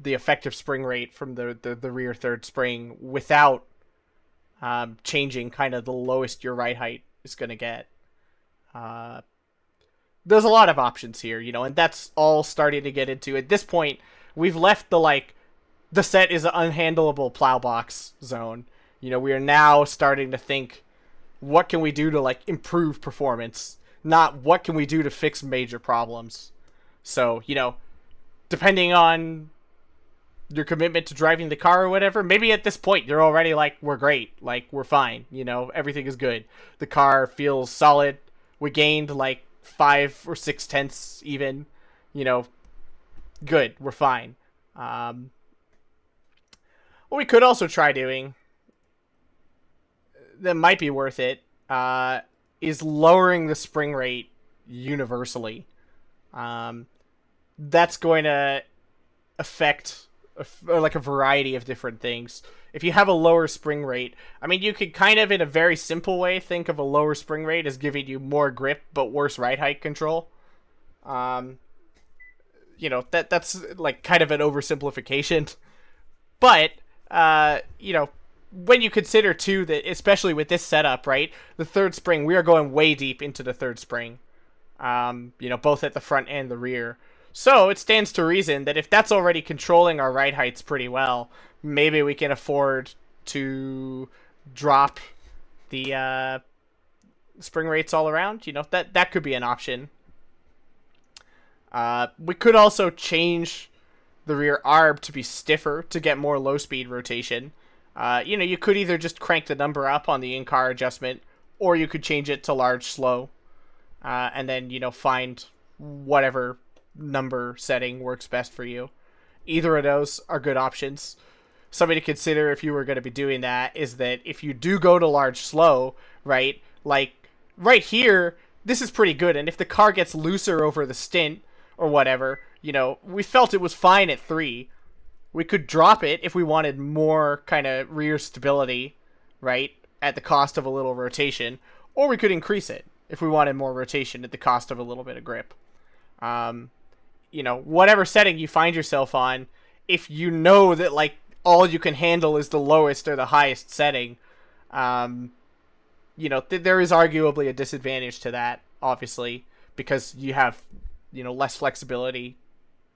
[SPEAKER 1] effective spring rate from the rear third spring without changing kind of the lowest your ride height is going to get. There's a lot of options here, you know, and that's all starting to get into. At this point, we've left the set is an unhandleable plow box zone. You know, we are now starting to think, what can we do to, like, improve performance? Not what can we do to fix major problems. So, you know, depending on your commitment to driving the car or whatever, maybe at this point you're already like, we're great, like, we're fine, you know, everything is good. The car feels solid. We gained like 5 or 6 tenths even, you know, good, we're fine. What we could also try doing that might be worth it, is lowering the spring rate universally. That's going to affect like a variety of different things. If you have a lower spring rate, I mean, you could kind of, in a very simple way, think of a lower spring rate as giving you more grip but worse ride height control. You know, that's like kind of an oversimplification. But, you know, when you consider, too, that especially with this setup, right, the third spring, we are going way deep into the third spring, you know, both at the front and the rear. So it stands to reason that if that's already controlling our ride heights pretty well, maybe we can afford to drop the spring rates all around. You know, that could be an option. We could also change the rear arb to be stiffer to get more low-speed rotation. You know, you could either just crank the number up on the in-car adjustment, or you could change it to large slow, and then, you know, find whatever number setting works best for you. Either of those are good options. Something to consider if you were going to be doing that is that if you do go to large slow, right, like right here, this is pretty good. And if the car gets looser over the stint or whatever, you know, we felt it was fine at 3. We could drop it if we wanted more kind of rear stability, right, at the cost of a little rotation, or we could increase it if we wanted more rotation at the cost of a little bit of grip. You know, whatever setting you find yourself on, if you know that, like, all you can handle is the lowest or the highest setting, you know, there is arguably a disadvantage to that, obviously, because you have, you know, less flexibility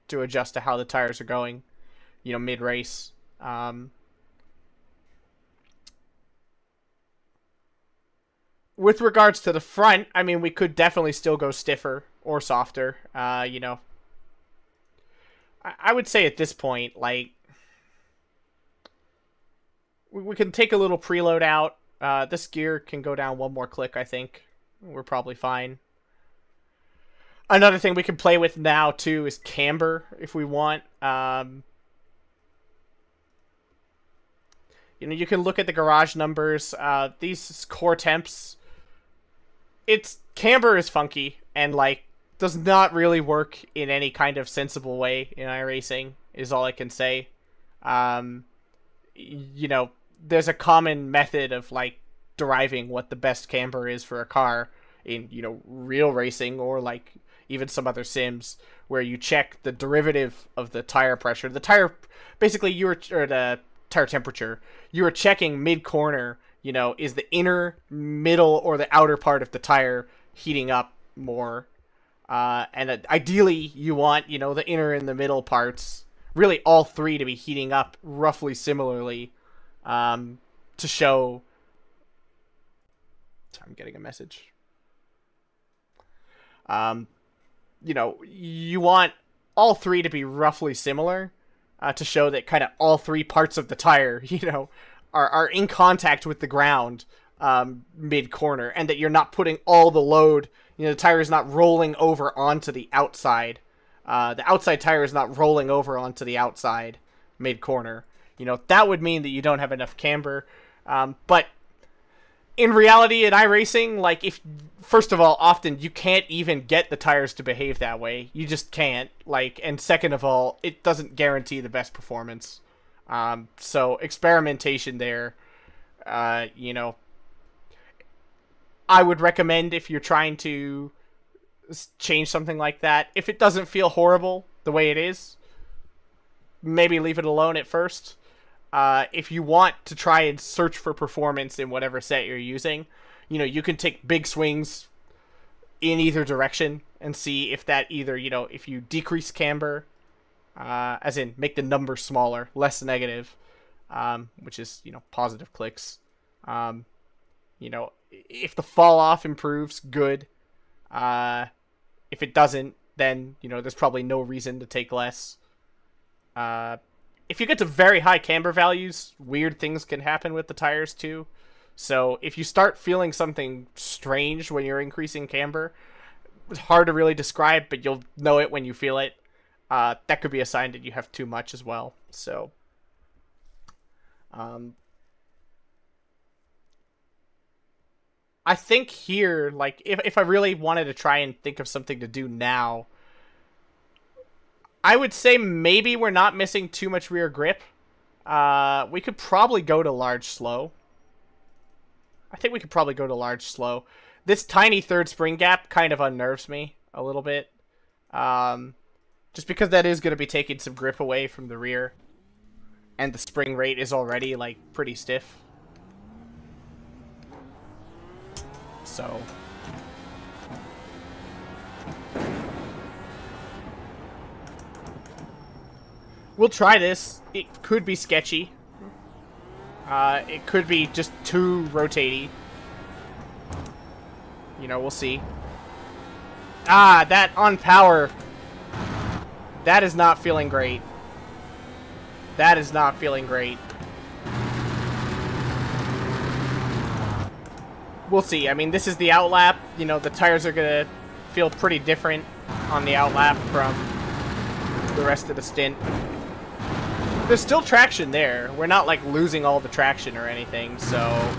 [SPEAKER 1] to adjust to how the tires are going, you know, mid-race. With regards to the front, I mean, we could definitely still go stiffer or softer, you know. I would say at this point, like, we can take a little preload out. This gear can go down 1 more click, I think. We're probably fine. Another thing we can play with now, too, is camber, if we want. You know, you can look at the garage numbers. These core temps, camber is funky, and, like, does not really work in any kind of sensible way in iRacing, is all I can say. You know, there's a common method of, like, deriving what the best camber is for a car in, you know, real racing or, like, even some other sims, where you check the derivative of the tire pressure. The tire, basically, or the tire temperature. You are checking mid-corner, you know, is the inner, middle, or the outer part of the tire heating up more. And ideally, you want, you know, the inner and the middle parts, really all three, to be heating up roughly similarly, to show... Sorry, I'm getting a message. You know, you want all three to be roughly similar, to show that kind of all three parts of the tire, you know, are in contact with the ground mid-corner, and that you're not putting all the load, you know, the tire is not rolling over onto the outside. The outside tire is not rolling over onto the outside mid-corner. You know, that would mean that you don't have enough camber. But in reality, in iRacing, like, first of all, often you can't even get the tires to behave that way. You just can't. Like, and second of all, it doesn't guarantee the best performance. So experimentation there, you know, I would recommend, if you're trying to change something like that, if it doesn't feel horrible the way it is, maybe leave it alone at first. If you want to try and search for performance in whatever set you're using, you know, you can take big swings in either direction and see if that either, you know, if you decrease camber, as in make the number smaller, less negative, which is, you know, positive clicks. You know, if the fall off improves, good. If it doesn't, then, you know, there's probably no reason to take less. If you get to very high camber values, weird things can happen with the tires too. So if you start feeling something strange when you're increasing camber, it's hard to really describe, but you'll know it when you feel it. That could be a sign that you have too much as well. So, I think here, like, if I really wanted to try and think of something to do now, I would say maybe we're not missing too much rear grip. We could probably go to large slow. I think we could probably go to large slow. This tiny third spring gap kind of unnerves me a little bit. Just because that is going to be taking some grip away from the rear. And the spring rate is already, like, pretty stiff. So... we'll try this. It could be sketchy. It could be just too rotatey. You know, we'll see. Ah, that on power. That is not feeling great. That is not feeling great. We'll see. I mean, this is the outlap. You know, the tires are going to feel pretty different on the outlap from the rest of the stint. There's still traction there. We're not, like, losing all the traction or anything, so...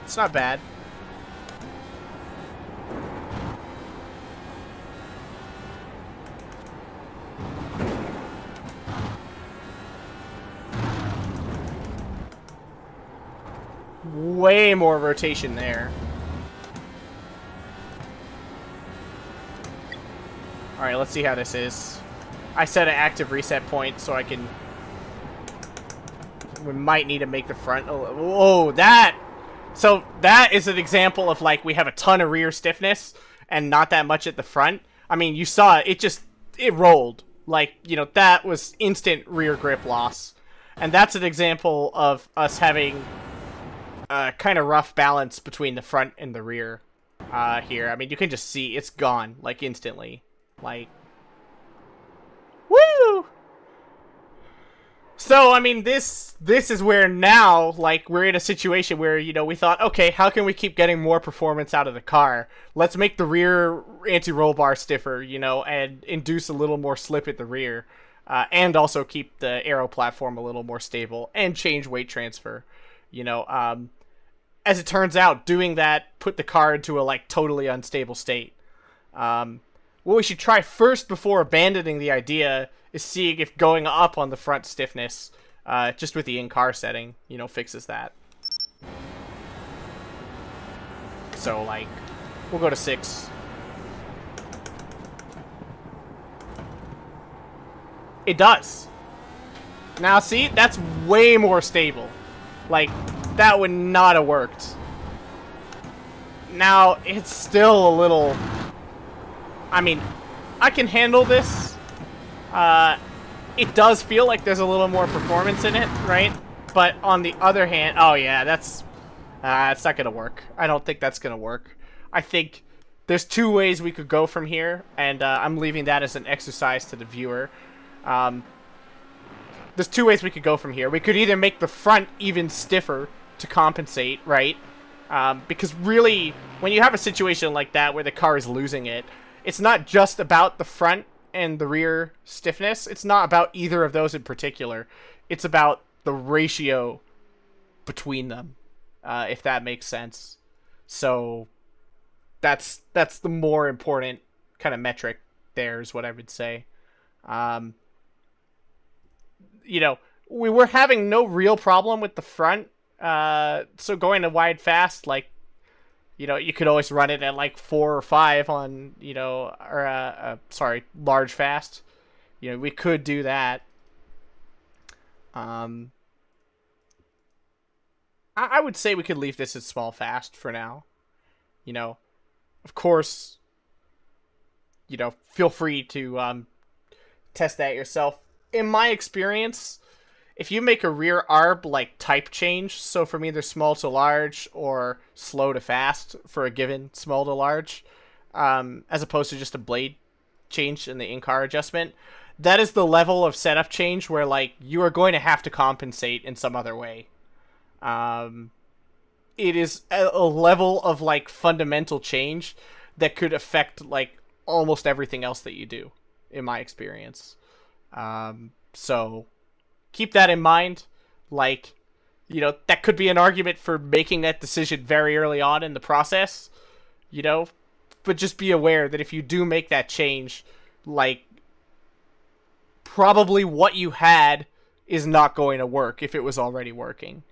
[SPEAKER 1] it's not bad. Way more rotation there. Alright, let's see how this is. I set an active reset point so I can... we might need to make the front... oh, that... so that is an example of, like, we have a ton of rear stiffness and not that much at the front. I mean, you saw it, it rolled. Like, you know, that was instant rear grip loss. And that's an example of us having a kind of rough balance between the front and the rear here. I mean, you can just see it's gone, like, instantly. Like, woo! So, I mean, this is where now, like, we're in a situation where, you know, we thought, okay, how can we keep getting more performance out of the car? Let's make the rear anti-roll bar stiffer, you know, and induce a little more slip at the rear. And also keep the aero platform a little more stable and change weight transfer, you know. As it turns out, doing that put the car into a, like, totally unstable state. What we should try first before abandoning the idea is seeing if going up on the front stiffness, just with the in-car setting, you know, fixes that. So, like, we'll go to 6. It does. Now, see? That's way more stable. Like, that would not have worked. Now, it's still a little... I mean, I can handle this. It does feel like there's a little more performance in it, right? But on the other hand, oh yeah, that's it's not gonna work. I don't think that's gonna work. I think there's 2 ways we could go from here, and I'm leaving that as an exercise to the viewer. There's 2 ways we could go from here. We could either make the front even stiffer to compensate, right? Because really, when you have a situation like that where the car is losing it, it's not just about the front and the rear stiffness. It's not about either of those in particular. It's about the ratio between them, if that makes sense. So that's the more important kind of metric there is what I would say. You know, we were having no real problem with the front. So going to wide fast, like, you know, you could always run it at like 4 or 5 on, you know, or, sorry, large fast. You know, we could do that. I would say we could leave this as small fast for now. You know, of course, you know, feel free to test that yourself. In my experience, if you make a rear arb, like, type change, so from either small to large or slow to fast for a given small to large, as opposed to just a blade change in the in-car adjustment, that is the level of setup change where, like, you are going to have to compensate in some other way. It is a level of, like, fundamental change that could affect, like, almost everything else that you do, in my experience. So keep that in mind. Like, you know, that could be an argument for making that decision very early on in the process, you know, but just be aware that if you do make that change, like, probably what you had is not going to work if it was already working.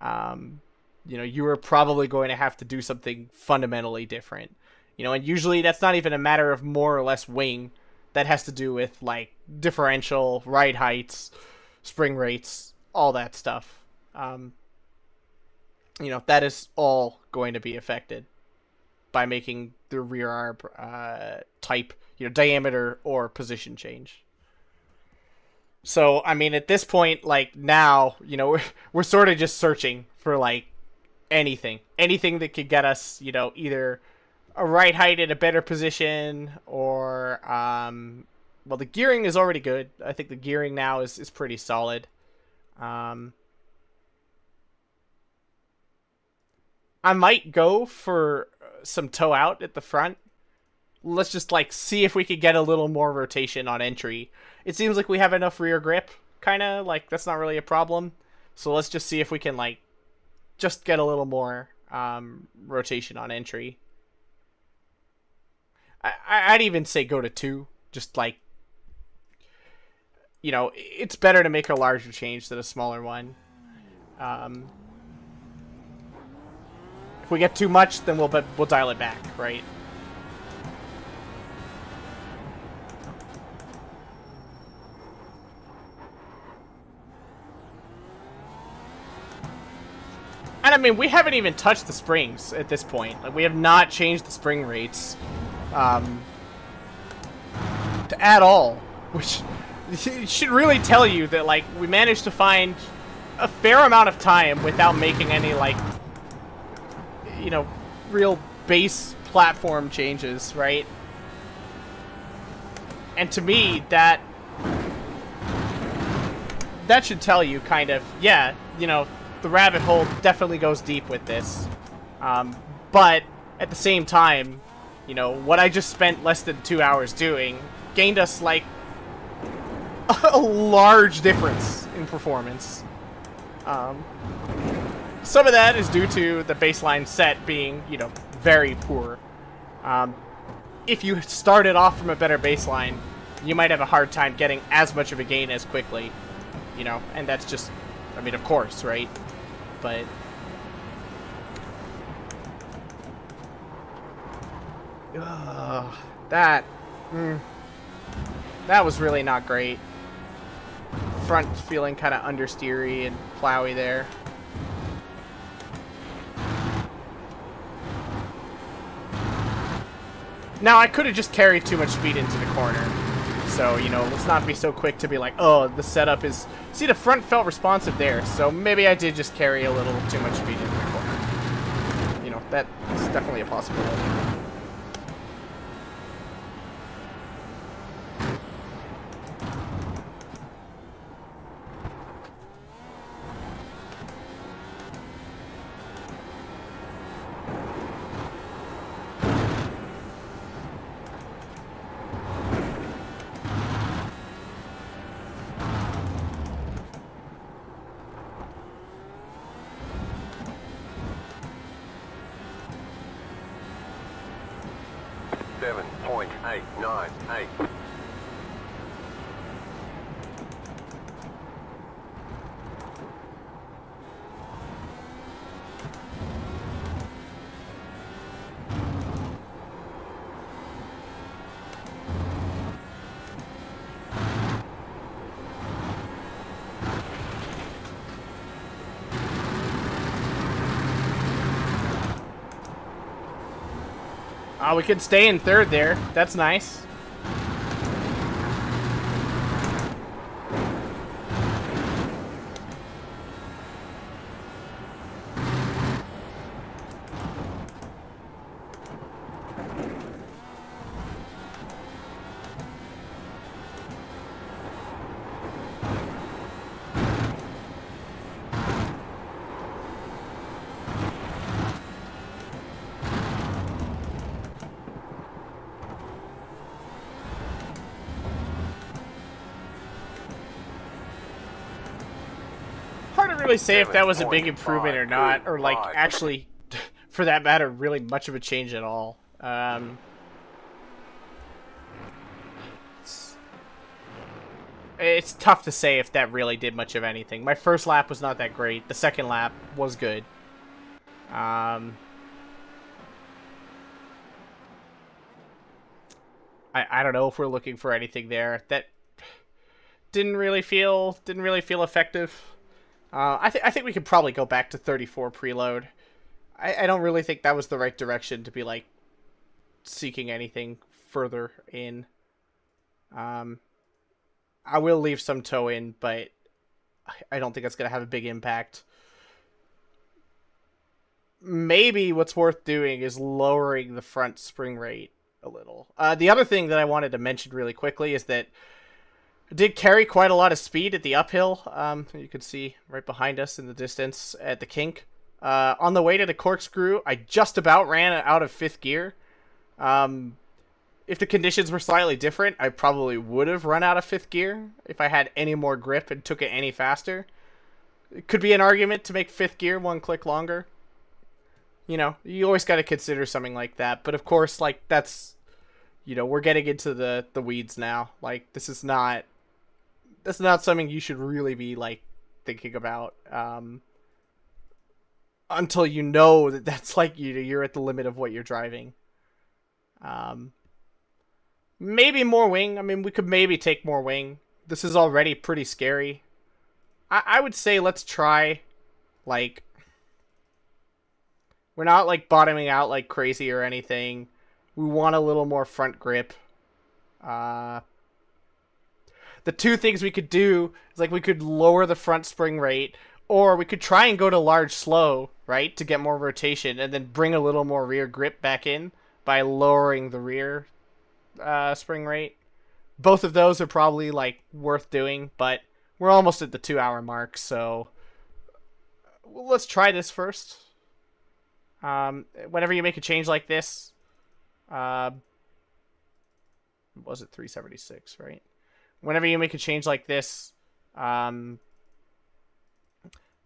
[SPEAKER 1] You know, you are probably going to have to do something fundamentally different, you know, and usually that's not even a matter of more or less wing. That has to do with, like, differential, ride heights, spring rates, all that stuff. You know, that is all going to be affected by making the rear arb type, you know, diameter or position change. So, I mean, at this point, like, now, you know, we're sort of just searching for, like, anything that could get us, you know, either a right height in a better position, or well, the gearing is already good. I think the gearing now is pretty solid. I might go for some toe out at the front. Let's just, like, see if we could get a little more rotation on entry. It seems like we have enough rear grip, kind of, like, that's not really a problem. So let's just see if we can, like, just get a little more rotation on entry. I'd even say go to 2. Just, like, you know, it's better to make a larger change than a smaller one. If we get too much, then we'll dial it back, right? And I mean, we haven't even touched the springs at this point. Like, we have not changed the spring rates at all, which should really tell you that, like, we managed to find a fair amount of time without making any, like, you know, real base platform changes, right? And to me, that that should tell you kind of, yeah, you know, the rabbit hole definitely goes deep with this. But at the same time, you know, what I just spent less than 2 hours doing gained us, like, a large difference in performance. Some of that is due to the baseline set being, you know, very poor. If you started off from a better baseline, you might have a hard time getting as much of a gain as quickly, you know, and that's just, I mean, of course, right? But that was really not great. Front feeling kind of understeery and plowy there. Now, I could have just carried too much speed into the corner. So, you know, let's not be so quick to be like, oh, the setup is... See, the front felt responsive there, so maybe I did just carry a little too much speed into the corner. You know, that's definitely a possibility. We could stay in third there. That's nice. Really say if that was a big improvement or not, or like actually, for that matter, really much of a change at all. It's tough to say if that really did much of anything. My first lap was not that great. The second lap was good. I don't know if we're looking for anything there. That didn't really feel effective. I think we could probably go back to 34 preload. I don't really think that was the right direction to be, like, seeking anything further in. I will leave some toe in, but I don't think it's going to have a big impact. Maybe what's worth doing is lowering the front spring rate a little. The other thing that I wanted to mention really quickly is that I did carry quite a lot of speed at the uphill. You can see right behind us in the distance at the kink. On the way to the corkscrew, I just about ran out of fifth gear. If the conditions were slightly different, I probably would have run out of fifth gear if I had any more grip and took it any faster. It could be an argument to make fifth gear one click longer. You know, you always got to consider something like that. But of course, like, that's, you know, we're getting into the weeds now. Like, this is not... That's not something you should really be, like, thinking about until you know that that's, like, you're at the limit of what you're driving. Maybe more wing. I mean, we could maybe take more wing. This is already pretty scary. I would say let's try, like... We're not, like, bottoming out like crazy or anything. We want a little more front grip. The two things we could do is, like, we could lower the front spring rate, or we could try and go to large slow, right, to get more rotation, and then bring a little more rear grip back in by lowering the rear spring rate. Both of those are probably, like, worth doing, but We're almost at the 2-hour mark, so let's try this first. Whenever you make a change like this, was it 376, right? Whenever you make a change like this, to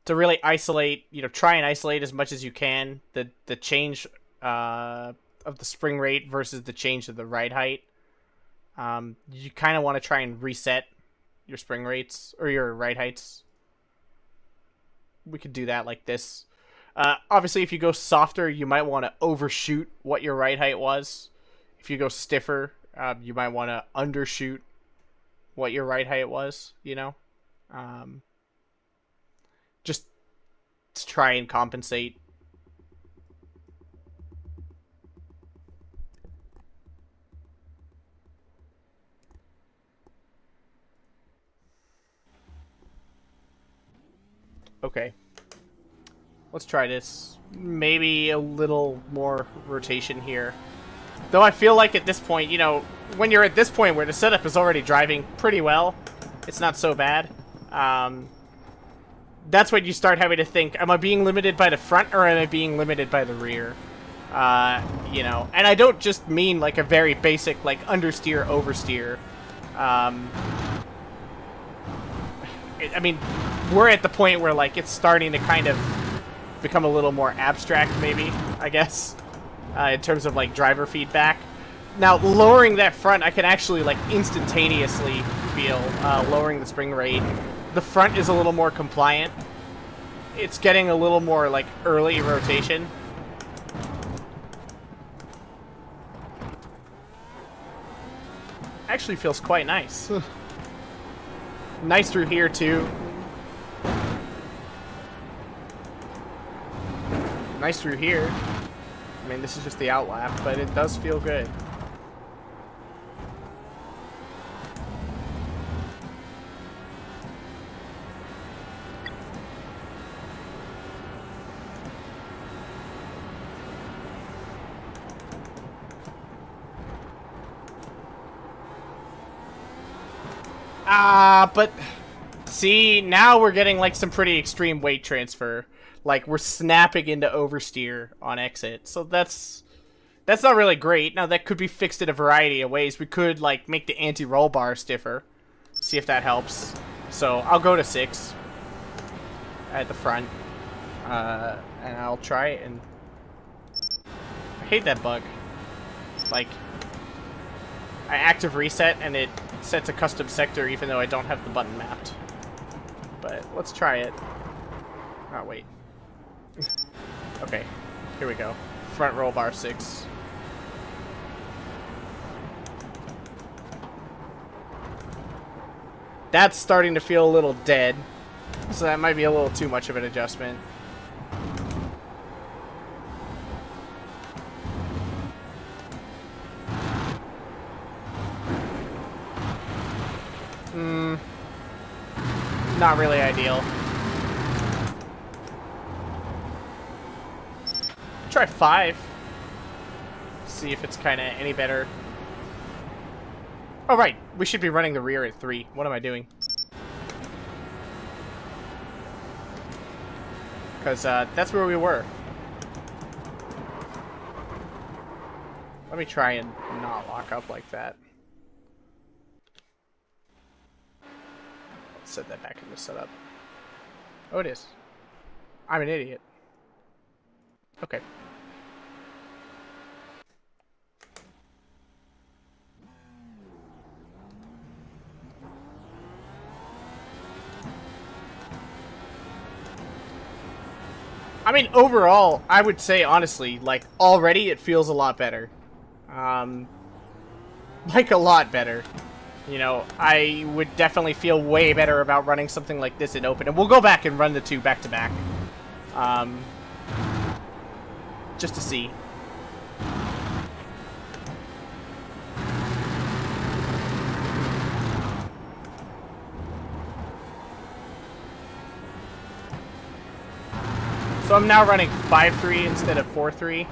[SPEAKER 1] really isolate, try and isolate as much as you can the change of the spring rate versus the change of the ride height. You kind of want to try and reset your spring rates or your ride heights. We could do that like this. Obviously, if you go softer, you might want to overshoot what your ride height was. If you go stiffer, you might want to undershoot what your ride height was, just to try and compensate. Okay. Let's try this. Maybe a little more rotation here. Though I feel like at this point, when you're at this point where the setup is already driving pretty well, it's not so bad. That's when you start having to think, am I being limited by the front or am I being limited by the rear? And I don't just mean like a very basic, like understeer, oversteer. I mean, we're at the point where like it's starting to kind of become a little more abstract, maybe, I guess, in terms of like driver feedback. Now, lowering that front, I can actually like instantaneously feel lowering the spring rate. The front is a little more compliant. It's getting a little more like early rotation. Actually feels quite nice. Nice through here too. Nice through here. I mean, this is just the outlap, but it does feel good. But see, now we're getting like some pretty extreme weight transfer. Like we're snapping into oversteer on exit. So that's not really great. Now that could be fixed in a variety of ways. We could like make the anti-roll bar stiffer. See if that helps. So I'll go to 6 at the front. And I'll try it, and I hate that bug. Like, I active reset and it sets a custom sector even though I don't have the button mapped. But let's try it. Oh, wait. Okay, here we go. Front roll bar 6. That's starting to feel a little dead. So that might be a little too much of an adjustment. Not really ideal. Try 5. See if it's kind of any better. Oh, right. We should be running the rear at 3. What am I doing? Because that's where we were. Let me try and not lock up like that. Let's set that back in the setup. Oh, it is. I'm an idiot. Okay. I mean, overall, I would say, honestly, like, already it feels a lot better. Like, a lot better. You know, I would definitely feel way better about running something like this in open. And we'll go back and run the 2 back-to-back. Just to see. So I'm now running 5.3 instead of 4.3.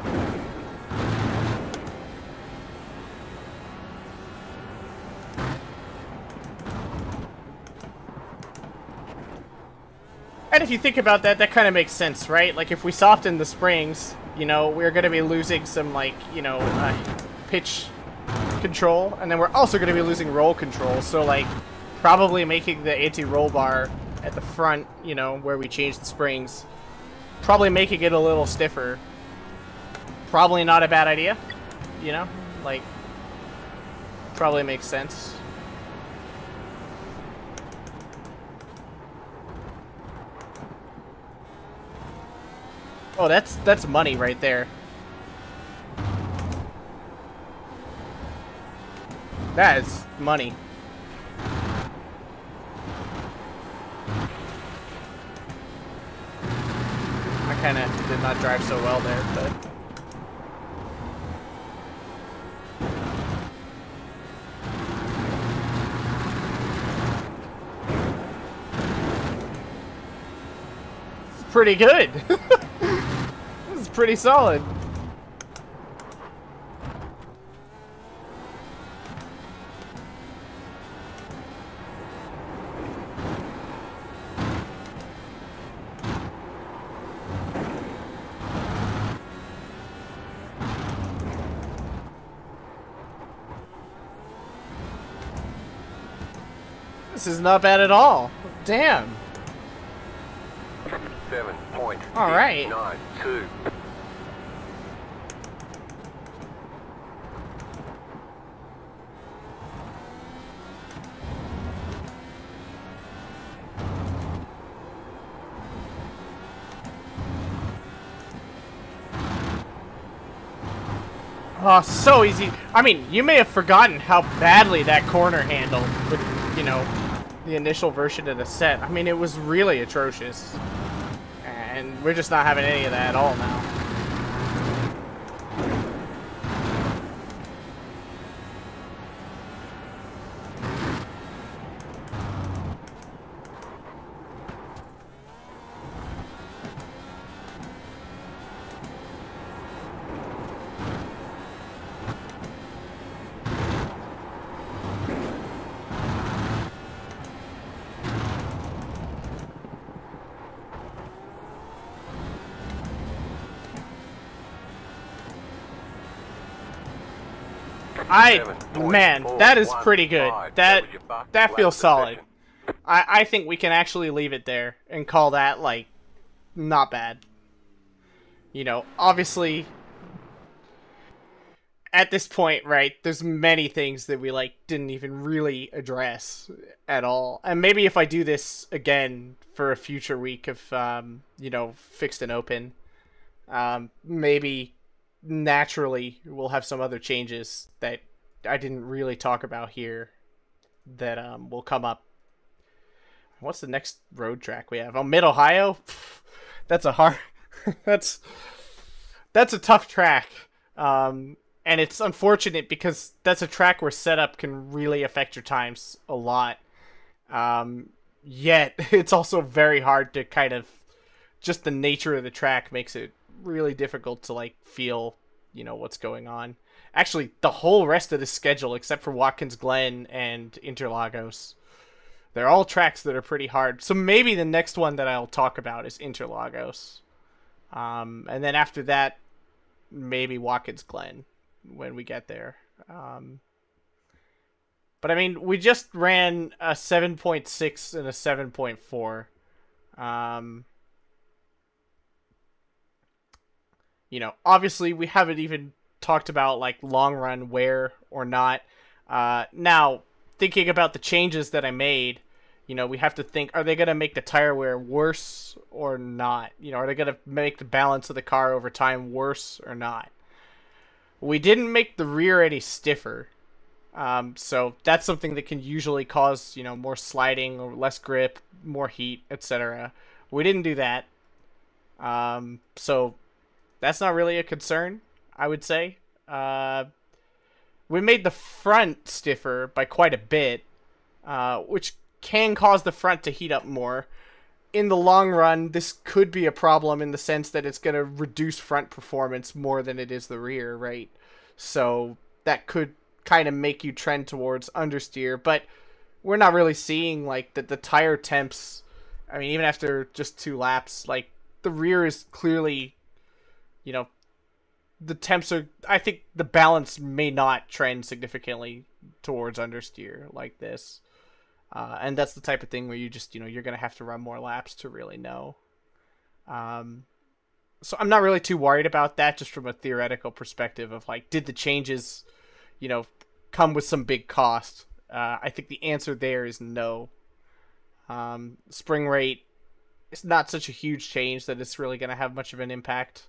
[SPEAKER 1] And if you think about that, that kind of makes sense, right? Like, if we soften the springs, you know, we're going to be losing some, like, you know, pitch control, and then we're also going to be losing roll control, so, like, probably making the anti-roll bar at the front, you know, where we change the springs, probably making it a little stiffer. Probably not a bad idea, you know? Like, probably makes sense. Oh, that's money right there. That is money. I kind of did not drive so well there, but... It's pretty good. This is pretty solid. This is not bad at all. Damn.
[SPEAKER 2] 7.992.
[SPEAKER 1] All right. Oh, so easy. I mean, you may have forgotten how badly that corner handled with, you know, the initial version of the set. I mean, it was really atrocious. And we're just not having any of that at all now. Man, that is pretty good. That feels solid. I think we can actually leave it there and call that, like, not bad. You know, obviously, at this point, right, there's many things that we, like, didn't even really address at all. And maybe if I do this again for a future week of, you know, fixed and open, maybe naturally we'll have some other changes that I didn't really talk about here that will come up. What's the next road track we have? Oh, Mid-Ohio? That's a hard... that's a tough track. And it's unfortunate because that's a track where setup can really affect your times a lot. Yet, it's also very hard to kind of... Just the nature of the track makes it really difficult to, like, feel, you know, what's going on. Actually, the whole rest of the schedule, except for Watkins Glen and Interlagos, they're all tracks that are pretty hard. So maybe the next one that I'll talk about is Interlagos. And then after that, maybe Watkins Glen when we get there. But I mean, we just ran a 7.6 and a 7.4. You know, obviously we haven't even talked about, like, long run wear or not. Now, thinking about the changes that I made, you know, we have to think, are they going to make the tire wear worse or not? You know, are they going to make the balance of the car over time worse or not? We didn't make the rear any stiffer. So that's something that can usually cause, you know, more sliding or less grip, more heat, etc. We didn't do that. So that's not really a concern, I would say. We made the front stiffer by quite a bit, which can cause the front to heat up more. In the long run, this could be a problem in the sense that it's going to reduce front performance more than it is the rear, right? So that could kind of make you trend towards understeer, but we're not really seeing, like, the tire temps I mean, even after just 2 laps, like, the rear is clearly, you know, the temps are... I think the balance may not trend significantly towards understeer like this. And that's the type of thing where you just, you're going to have to run more laps to really know. So I'm not really too worried about that, just from a theoretical perspective of, like, did the changes, come with some big cost? I think the answer there is no. Spring rate is not such a huge change that it's really going to have much of an impact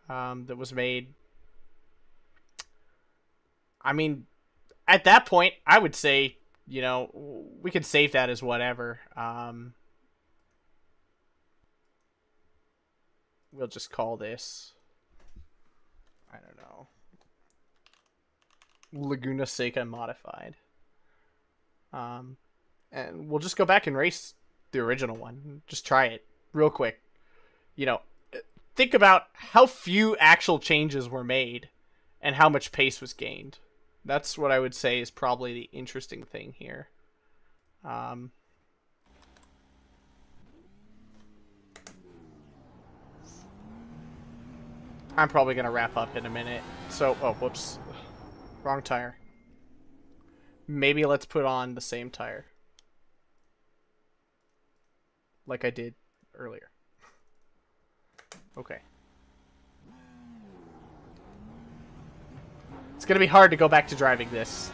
[SPEAKER 1] that was made. I mean, at that point, I would say, we could save that as whatever. We'll just call this, I don't know, Laguna Seca modified. And we'll just go back and race the original one. Just try it real quick. Think about how few actual changes were made and how much pace was gained. That's what I would say is probably the interesting thing here. I'm probably going to wrap up in a minute. So, oh, whoops. Wrong tire. Maybe let's put on the same tire. Like I did earlier. Okay. It's going to be hard to go back to driving this.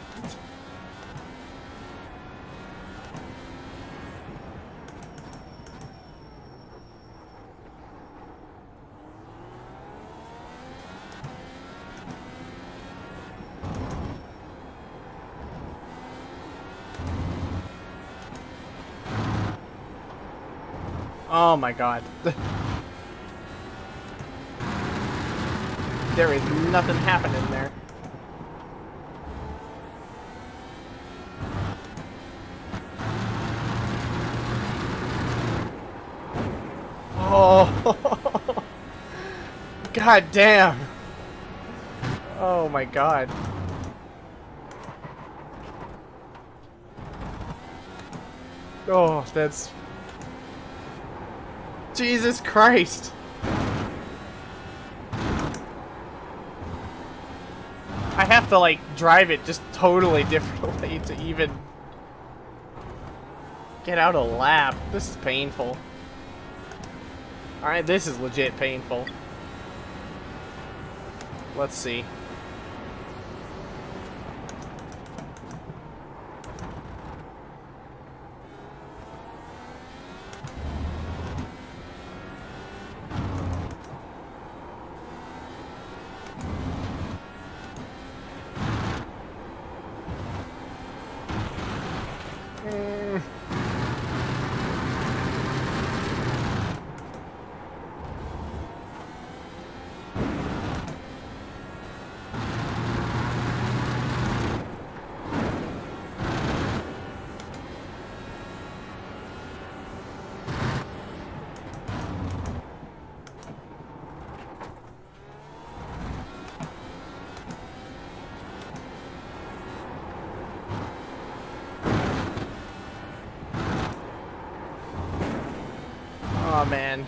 [SPEAKER 1] Oh my god. There is nothing happening there. Oh. God damn. Oh my god. Oh, that's... Jesus Christ. I have to, like, drive it just totally differently to even get out a lap. This is painful. Alright, this is legit painful. Let's see. Oh, man.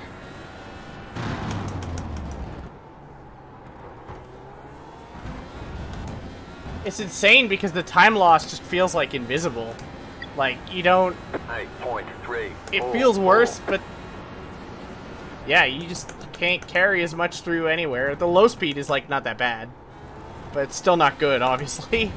[SPEAKER 1] It's insane because the time loss just feels like invisible. Like, you don't...
[SPEAKER 2] 8.3.
[SPEAKER 1] It feels worse, but... Yeah, you just can't carry as much through anywhere. The low speed is, like, not that bad. But it's still not good, obviously.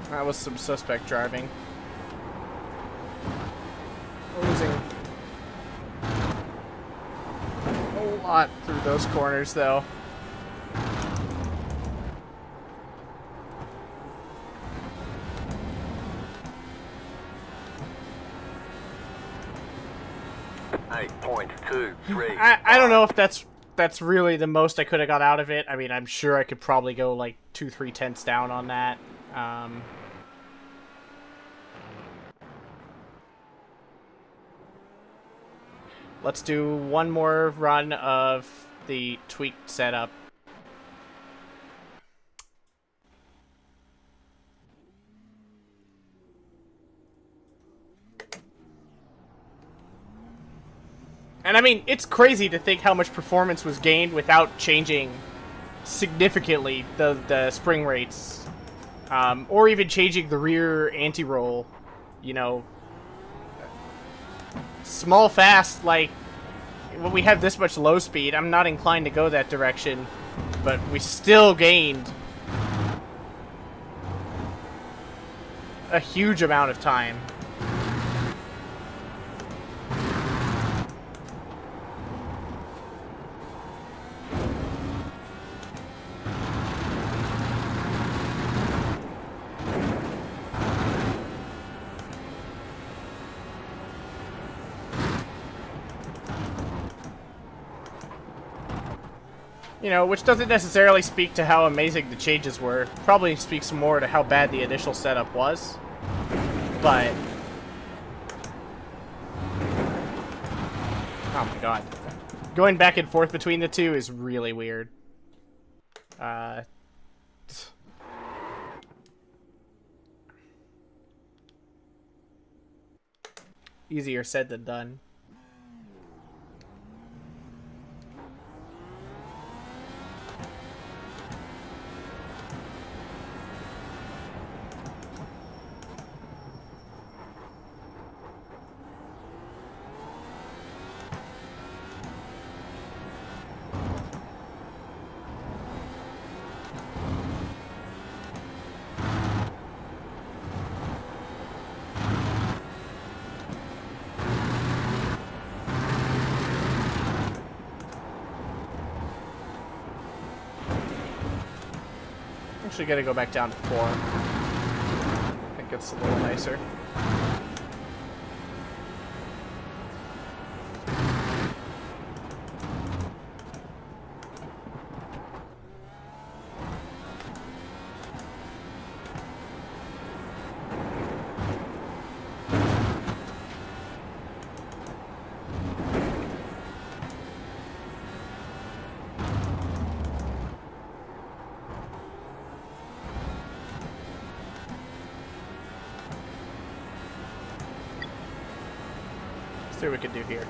[SPEAKER 1] That was some suspect driving. Losing a lot through those corners, though.
[SPEAKER 2] 8.23.
[SPEAKER 1] I don't know if that's really the most I could have got out of it. I mean, I'm sure I could probably go like 2-3 tenths down on that. Let's do one more run of the tweaked setup. And I mean, it's crazy to think how much performance was gained without changing significantly the spring rates. Or even changing the rear anti-roll, you know. Small fast, like, when we have this much low speed, I'm not inclined to go that direction, but we still gained a huge amount of time. You know, which doesn't necessarily speak to how amazing the changes were. Probably speaks more to how bad the initial setup was. But... oh my god. Going back and forth between the two is really weird. Easier said than done. Actually gotta go back down to 4. I think it's a little nicer. See what we can do here.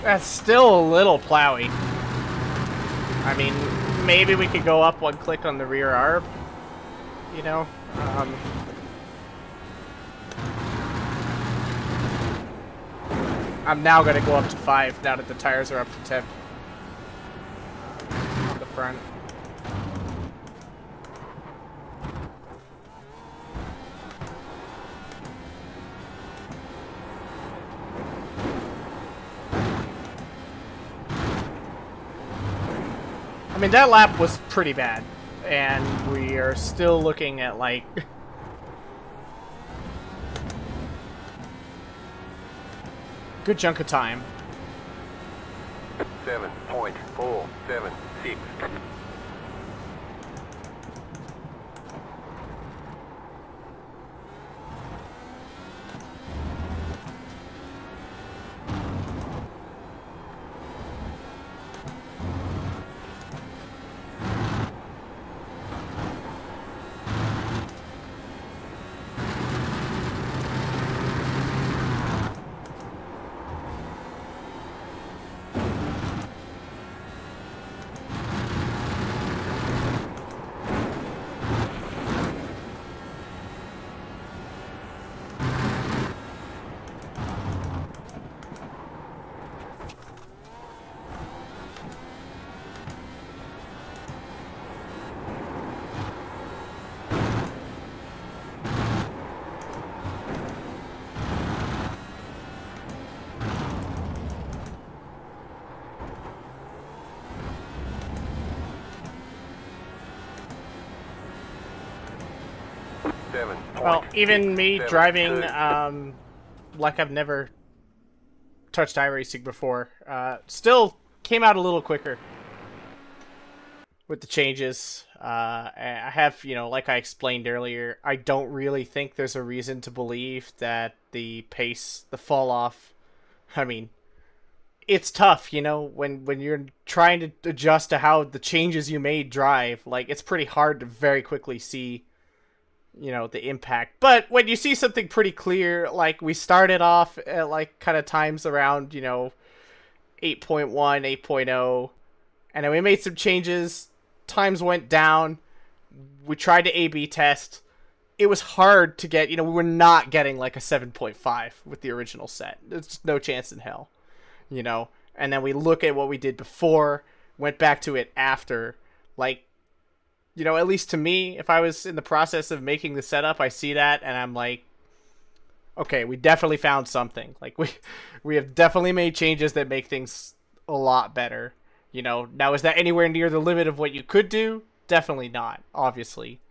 [SPEAKER 1] That's still a little plowy. I mean, maybe we could go up one click on the rear arb, you know? I'm now going to go up to 5 now that the tires are up to 10 on the front. I mean, that lap was pretty bad, and we are still looking at, like... good chunk of time.
[SPEAKER 2] 7.476.
[SPEAKER 1] Well, even me driving like I've never touched iRacing before, still came out a little quicker with the changes. I have, like I explained earlier, I don't really think there's a reason to believe that the pace, the fall off, I mean, it's tough, when you're trying to adjust to how the changes you made drive. Like, it's pretty hard to very quickly see, the impact. But when you see something pretty clear, like we started off at like kind of times around, 8.1, 8.0, and then we made some changes, times went down, we tried to A/B test. It was hard to get, we were not getting like a 7.5 with the original set. There's just no chance in hell. And then we look at what we did before, went back to it after, like, at least to me, if I was in the process of making the setup, I see that and I'm like, okay, we definitely found something. Like, we have definitely made changes that make things a lot better. Now, is that anywhere near the limit of what you could do? Definitely not, obviously.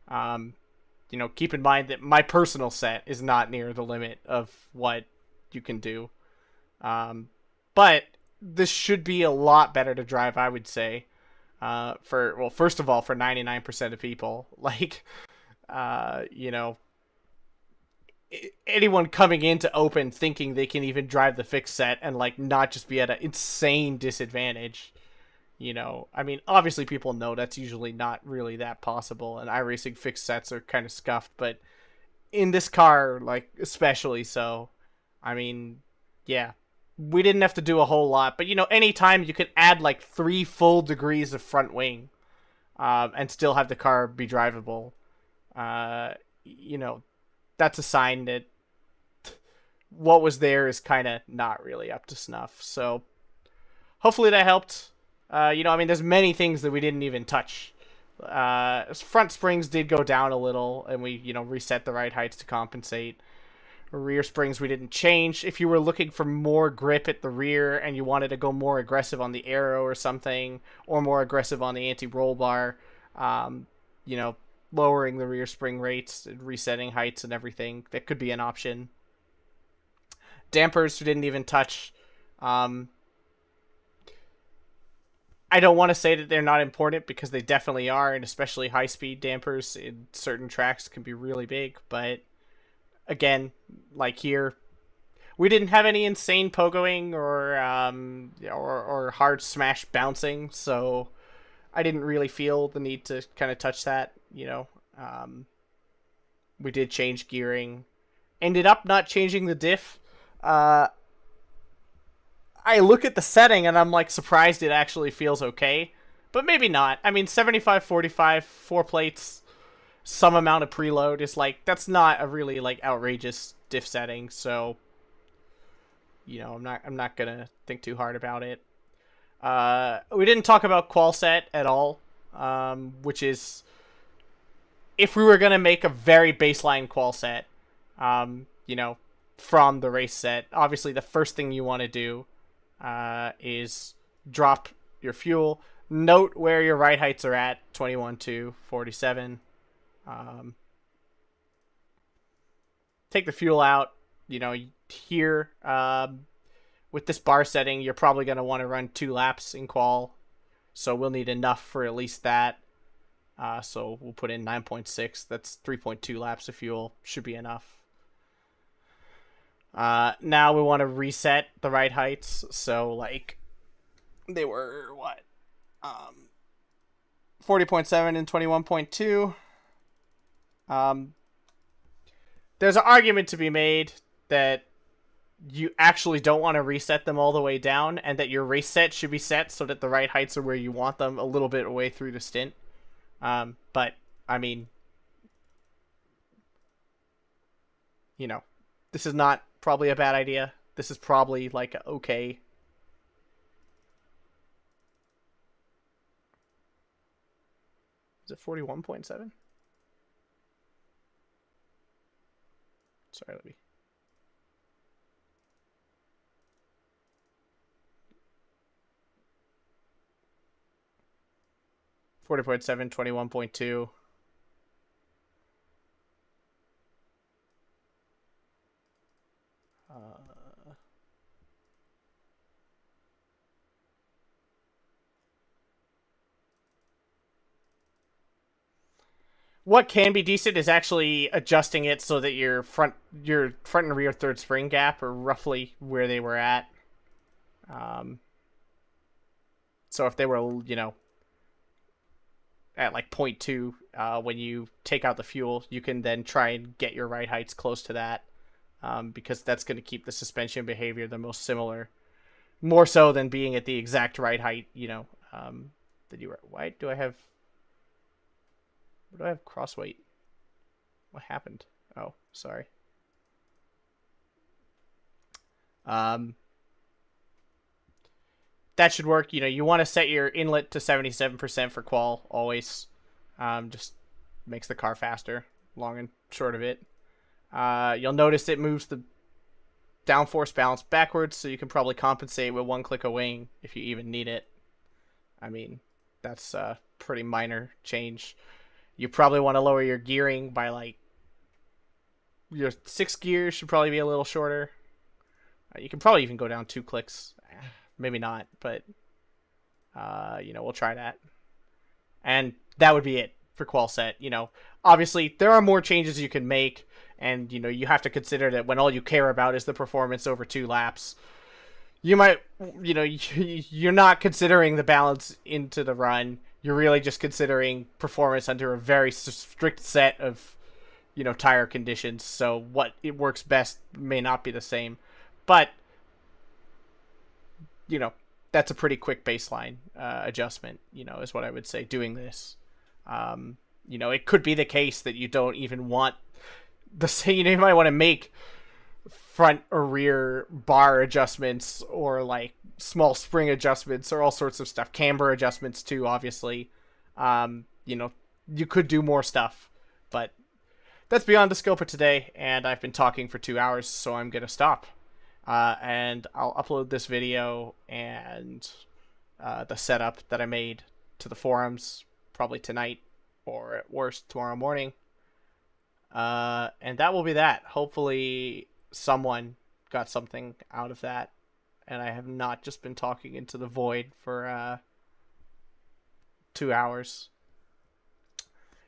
[SPEAKER 1] Keep in mind that my personal set is not near the limit of what you can do. But this should be a lot better to drive, I would say. First of all, for 99% of people, like, anyone coming into Open thinking they can even drive the fixed set and like not just be at an insane disadvantage. I mean, obviously people know that's usually not really that possible, and iRacing fixed sets are kind of scuffed, but in this car, like, especially so. I mean, yeah. We didn't have to do a whole lot, but anytime you could add like 3 full degrees of front wing, and still have the car be drivable, that's a sign that what was there is kind of not really up to snuff. So hopefully that helped. I mean, there's many things that we didn't even touch. Front springs did go down a little, and we, reset the ride heights to compensate. Rear springs we didn't change. If you were looking for more grip at the rear and you wanted to go more aggressive on the aero or something, or more aggressive on the anti-roll bar, lowering the rear spring rates, resetting heights and everything, that could be an option. Dampers we didn't even touch. I don't want to say that they're not important, because they definitely are, and especially high-speed dampers in certain tracks can be really big, but again, like here, we didn't have any insane pogoing or hard smash bouncing, so I didn't really feel the need to kind of touch that. We did change gearing, ended up not changing the diff. I look at the setting and I'm like surprised it actually feels okay, but maybe not. I mean, 75-45, 4 plates, some amount of preload is like, that's not a really like outrageous diff setting, so I'm not gonna think too hard about it. We didn't talk about qual set at all, which is, if we were gonna make a very baseline qual set, from the race set, obviously the first thing you want to do is drop your fuel. Note where your ride heights are at, 21.2, 47. Take the fuel out. Here, with this bar setting, you're probably going to want to run 2 laps in qual, so we'll need enough for at least that. So we'll put in 9.6. That's 3.2 laps of fuel. Should be enough. Now we want to reset the ride heights. So, like, they were, what? 40.7 and 21.2. There's an argument to be made that you actually don't want to reset them all the way down, and that your race set should be set so that the ride heights are where you want them a little bit away through the stint. But, I mean, this is not probably a bad idea. This is probably, like, okay. Is it 41.7? Sorry, let me... $40.7, 21.2. What can be decent is actually adjusting it so that your front and rear third spring gap are roughly where they were at. So if they were, you know, at like 0.2 when you take out the fuel, you can then try and get your ride heights close to that, because that's going to keep the suspension behavior the most similar, more so than being at the exact ride height, you know, that you were. Why do I have cross weight? What happened? Oh, sorry. That should work. You know, you want to set your inlet to 77% for qual always. Just makes the car faster, long and short of it. You'll notice it moves the downforce balance backwards, so you can probably compensate with one click of wing if you even need it. I mean, that's a pretty minor change. You probably want to lower your gearing by like your 6 gears should probably be a little shorter. You can probably even go down 2 clicks. Maybe not, but you know, we'll try that. And that would be it for qual set. You know, obviously there are more changes you can make, and you know, you have to consider that when all you care about is the performance over 2 laps, you might, you know, you're not considering the balance into the run. You're really just considering performance under a very strict set of, you know, tire conditions. So what it works best may not be the same, but you know, that's a pretty quick baseline adjustment, you know, is what I would say doing this. You know, it could be the case that you don't even want the same, you know, you might want to make front or rear bar adjustments or like small spring adjustments or all sorts of stuff. Camber adjustments too, obviously. You know, you could do more stuff, but that's beyond the scope of today, and I've been talking for 2 hours, so I'm going to stop. And I'll upload this video and the setup that I made to the forums probably tonight or at worst tomorrow morning. And that will be that. Hopefully someone got something out of that, and I have not just been talking into the void for 2 hours.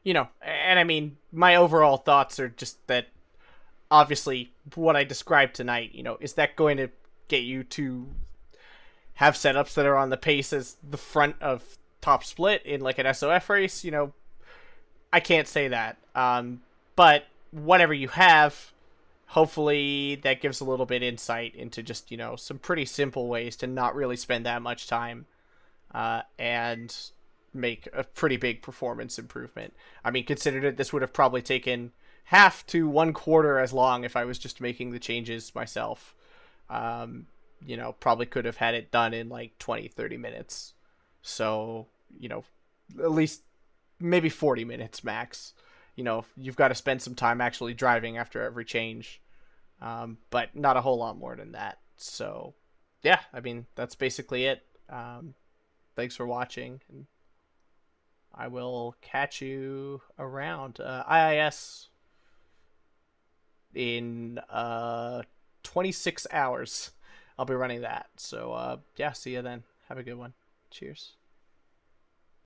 [SPEAKER 1] You know, and I mean, my overall thoughts are just that obviously what I described tonight, you know, is that going to get you to have setups that are on the pace as the front of top split in like an SOF race? You know, I can't say that. But whatever you have, hopefully that gives a little bit insight into just, you know, some pretty simple ways to not really spend that much time and make a pretty big performance improvement. I mean, consider that this would have probably taken half to 1/4 as long if I was just making the changes myself. You know, probably could have had it done in like 20-30 minutes. So, you know, at least maybe 40 minutes max. You know, you've got to spend some time actually driving after every change. But not a whole lot more than that. So, yeah, I mean, that's basically it. Thanks for watching, and I will catch you around IIS in 26 hours. I'll be running that. So, yeah, see you then. Have a good one. Cheers.